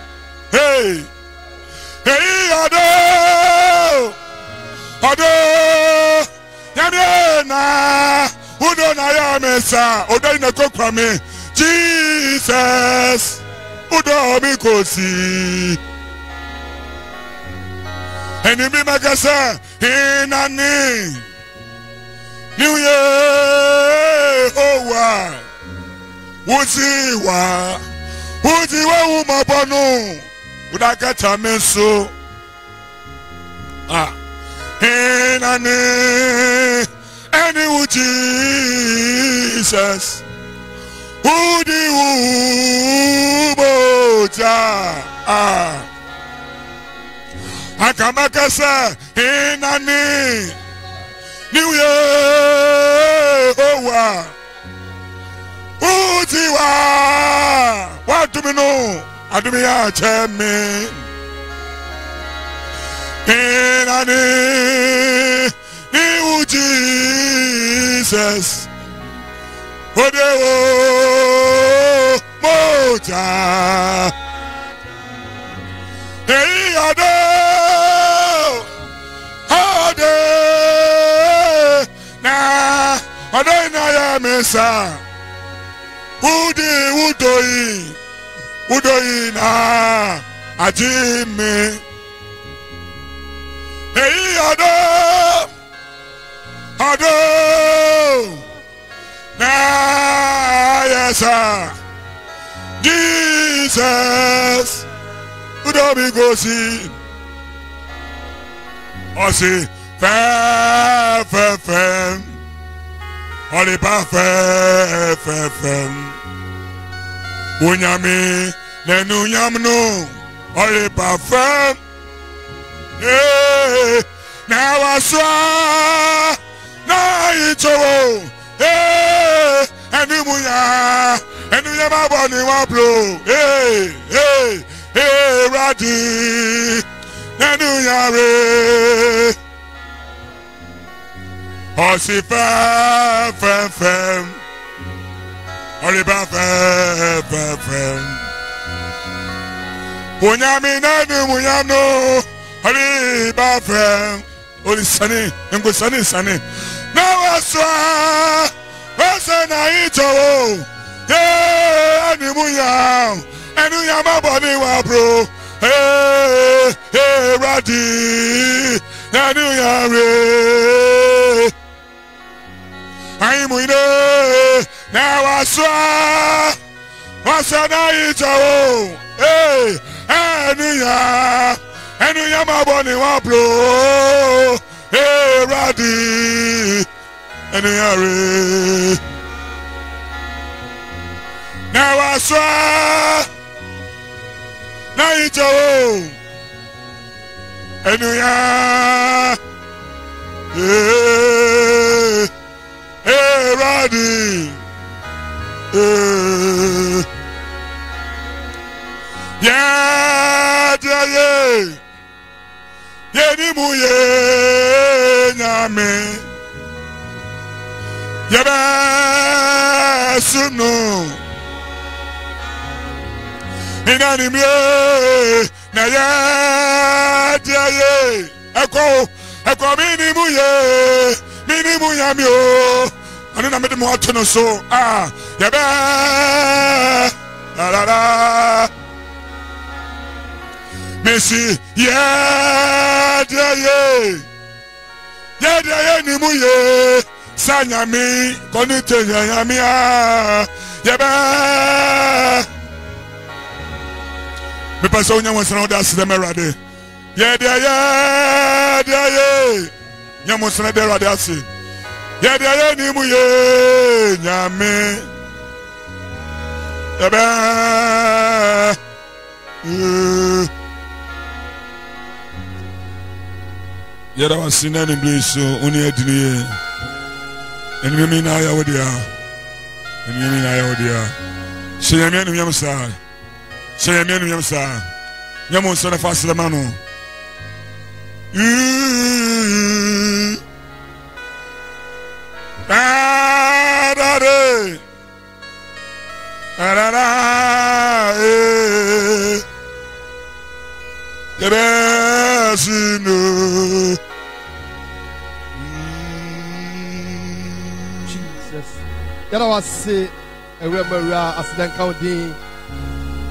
Hey, Hey, Ado, Yamiana, Udona Yamesa, Odina Kokwame, Jesus, Udo Mikosi. And you be my casa in a name. New Year, oh, wow. Wuzi wa umabano. Udakata meso. In a name. And you, Jesus. Udi uboja. Akamakasa in a name. New Year, oh wow. Utiwa, what do we know? I do me a chairman. In a name, New Jesus. Oh, the moja. Hey, Ado. Adonai Mesa, Udoi na Ajime. Hey, Ado, na yesa, Jesus, Udomi gosi, Osi, fem. Holy Parfait, Unyami, Nenunyamno, Holy Parfait. Hey, now I saw, now it's all. Hey, and you never born in one blow. Hey, Radi, Nenunyare. Osi fem, Oliba fem. Unyami nenu munyano, Oliba fem. Oli sani, ngo sani. Now aswa, na ito. Yeah, ani munyam, enu yama boni wa bro. Hey, Radi, enu yare. I'm with it. Now I saw what's an eye. Hey, and you my bonnie won't blow. Hey, Raddy, and you are. Now I saw night. And you are. Hey, Raddy. Yeah. Yeni muye nyame. Yaba sunu. Inani miye na ya ye. Eko mini muye mi o. Anu na mede mo atono so yaba la Messi yeah ni muye sanyami konite nyami yaba me pasa onya wonsana da se merade yeah nyamonsana da rade ase yeah ni muye nyame yaba yada wasina ni bliso oni adini enimi na ya wodia seyami anu yamsa nyamo sona fasila mano Yebe Jesus. Yada was say a remember accident counting.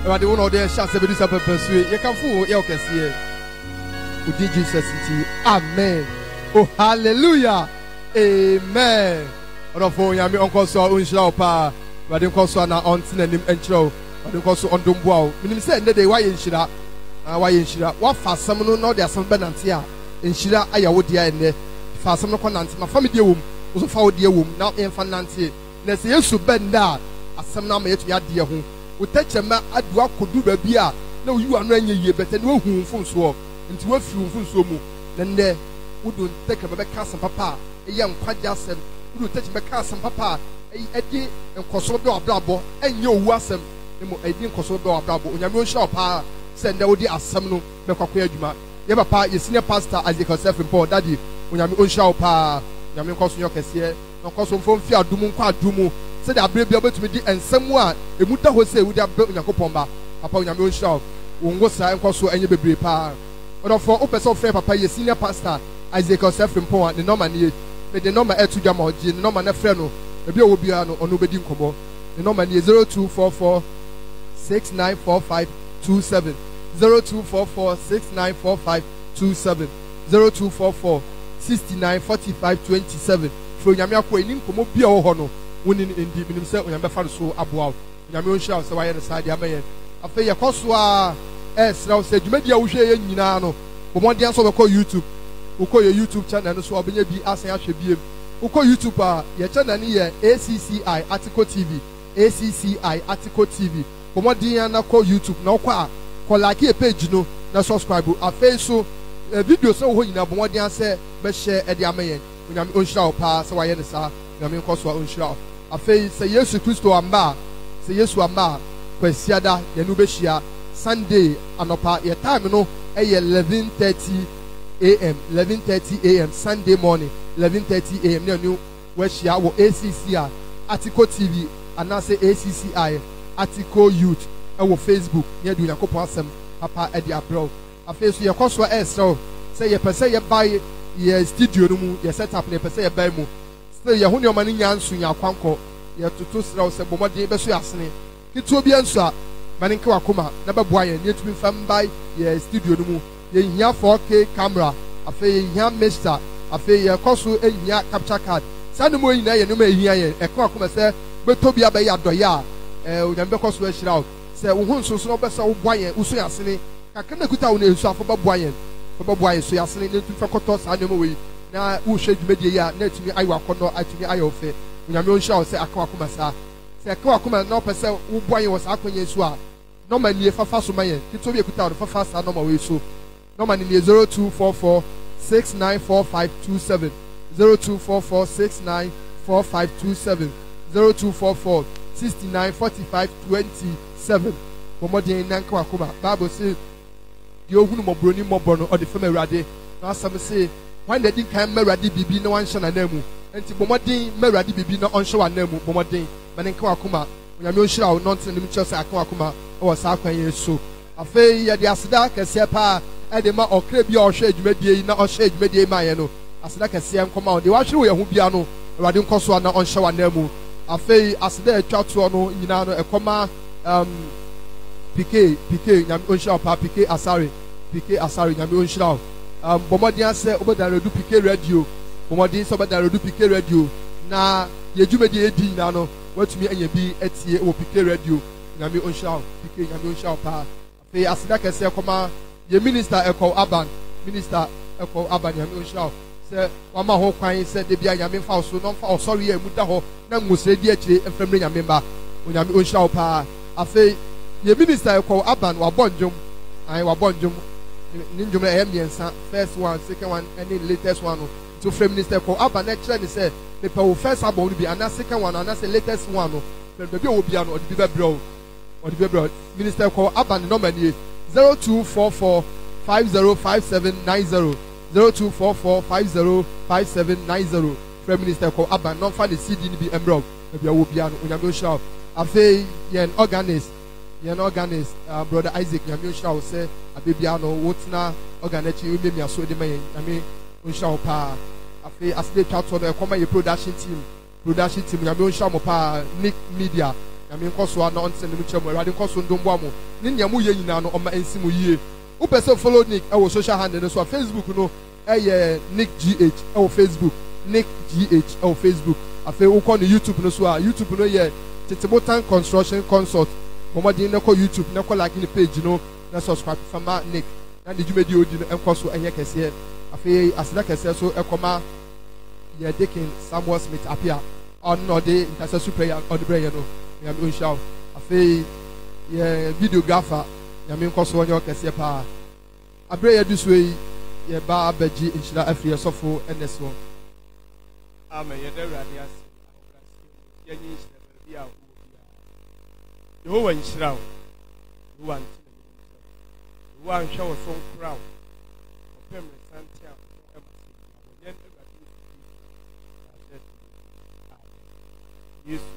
But the one of their shots ever do something pursue. You can fool your case here. With Jesus city. Amen. Oh hallelujah. Amen. On phone, Yami Uncle saw Unshao Pa. But the course on our auntie and him entro. But the course on Dumbo. Meaning said that they why in Shira. Why in Shira? What fast some no there some benantia. In Shira, I would dear and fast some no conant. My family womb was a foul dear womb. Now infant Nancy. Let's say you bend that. As some now may be a dear whom. We touch a man at what could do the beer. No, you are running ye better no whom from swap. Into a few from Somu. Then there would take a back cast and papa. A young Pajasan. Would touch my cast and papa. Eddie and Kosovo Brabo, and you wasn't a dean Kosovo Brabo. When you shop, send the Odi as some no Juma. Never part your senior pastor as you can self report, Daddy. When you're on shop, Yamin Kosovo Cassia, no Kosovo from Fia Dumu Qua Dumu, said I'll be able to be and someone, a Muta will say, would have built in a copomba upon your own shop. Won't go sign Kosovo and you be pa. But for open so fair, Papa, your senior pastor as you can self report, the normal need, but the normal air to Jamo, the normal Nefreno. Maybe will be on Obedin Kobo. The number is 0244 694527. 0244 694527. 0244 694527. For Yamako in Komo Bio Hono, winning in the himself when I'm so above. Yamion shall say I side Yamayan. After your Koswa, as now said, you may be a Ushe in Yinano. But one dance over call YouTube. Who call your YouTube channel and so I'll be asking I should be. Uko YouTube your channel here ACCI Article TV ACCI Article TV komodi na ko YouTube na kwa like a page no na subscribe afa so video so ho nyina bomodi ase be share e de amayen onyame onhira pa se waye ne sa nyame nkoso onhira afa se Yesu Kristo amba se Yesu amba kwasiada ye no be hia Sunday anopa your time no e 11:30 a.m. 11:30 a.m. Sunday morning 11:30 a.m. Now new where our ACCI Article TV and now say ACCI Article Youth our Facebook near do Yakopo Asem Papa Eddie Abro. I face your cost for so say your per se you buy your studio no mu your setup na per se you buy mu still your honey money nyansu ya kwanko your tutu sra se bomode be so asene kitu obi ansu a maninka wakoma na be boa ye netu fam buy your studio no mu ye hia 4K camera afa ye hia mixer afa ye koso ehia capture card sanu mo yina ye no ma ehia ye e kwa akoma se beto bia be ya doya onyambe koso ehira out se wo hu nso no be se wo boa ye uso yasene kakana kuta wo na esu afo ba boa ye so yasene netu fa koto sa no mo we na wo hwe dwumedie ya na tumi ayo akono atumi ayo fe onyambe on hwa se akwa akoma sa se akwa akoma na opese wo boa ye wo sa akonya esu a no ma nie fa so ma ye kito bi ekuta wo fa sa no ma we so number is 0244 694527. 0244 694527. 0244 694527. Bomodi nanka akoma. Bible say the ohunu mobroni mobono or the feme rade. Now some say when they didn't come meradi bibi no one shana nemu. Enti bomodi meradi bibi no onsho anemu bomodi manenka akoma. Onyame onhira wo nonte nim chose akoma o sa akwan yeso. Afei ye de asida kese pa edema okre bia ohwe adwumadie na ohwe adwumadie ma ye no asida kese nkoma o de wa hwere wo ye ho bia no awade nkoso na onhwe wa na mu afei asida atwa to no nyina no ekoma PK nyame onhira pa PK asare nyame onhira bomodi ase obodan redu PK radio bomodi so obodan redu PK radio na ye adwumadie edi nyina no watumi anya bi etie wo PK radio nyame onhira PK nyame onhira pa afei asida kese ekoma ye minister Eko Aban ya me onhira se wama ho kwan se de bia nyame fa so no fa sorry e muda ho na ngusre di akire efremre nyame ba onyame onhira pa afi ye minister Eko Aban wa bonjum ninjum na miensa first one second one and the latest one to frame minister Eko Aban na kire ni se me pa wo first album bi ana second one ana se latest one no be obi ano odi be bro minister Eko Aban number ni 0244 505790 0244 505790 Prime Minister Eko Aban non fa the CD ni bi embro e bia wo bia no onyame show afei yen organist brother Isaac nyame show say abebia no wotna organichi we me aso de mayen nyame show pa afei as they chat to the come your production team production team nyame onhia mo pa Nick Media nyame nkoso ana on send mu chemo awade nkoso ndombo amo ne nya mo ye nyina no oma ensi mo yie wo pese follow Nick e wo social handle no so Facebook no Nick GH e Facebook Nick GH e Facebook afi wo ko no YouTube no so YouTube no ye Titebotan Construction Consult momodi ne ko YouTube ne ko like ni page no na subscribe fama Nick na de jumedi odi no enkoso enye kese afi asida kese so ekoma ye Deacon Samuel Smith appear on no the intercessory prayer on the prayer no me am shout afi ye videographer nyame nkoso onye kese pa abre ye du so ye ba abaji inshira afri sofo eneso amen ye de radias ye nyi bia wo bia yo wan shira wo wan wan show so crowd opem santia o e ma se yes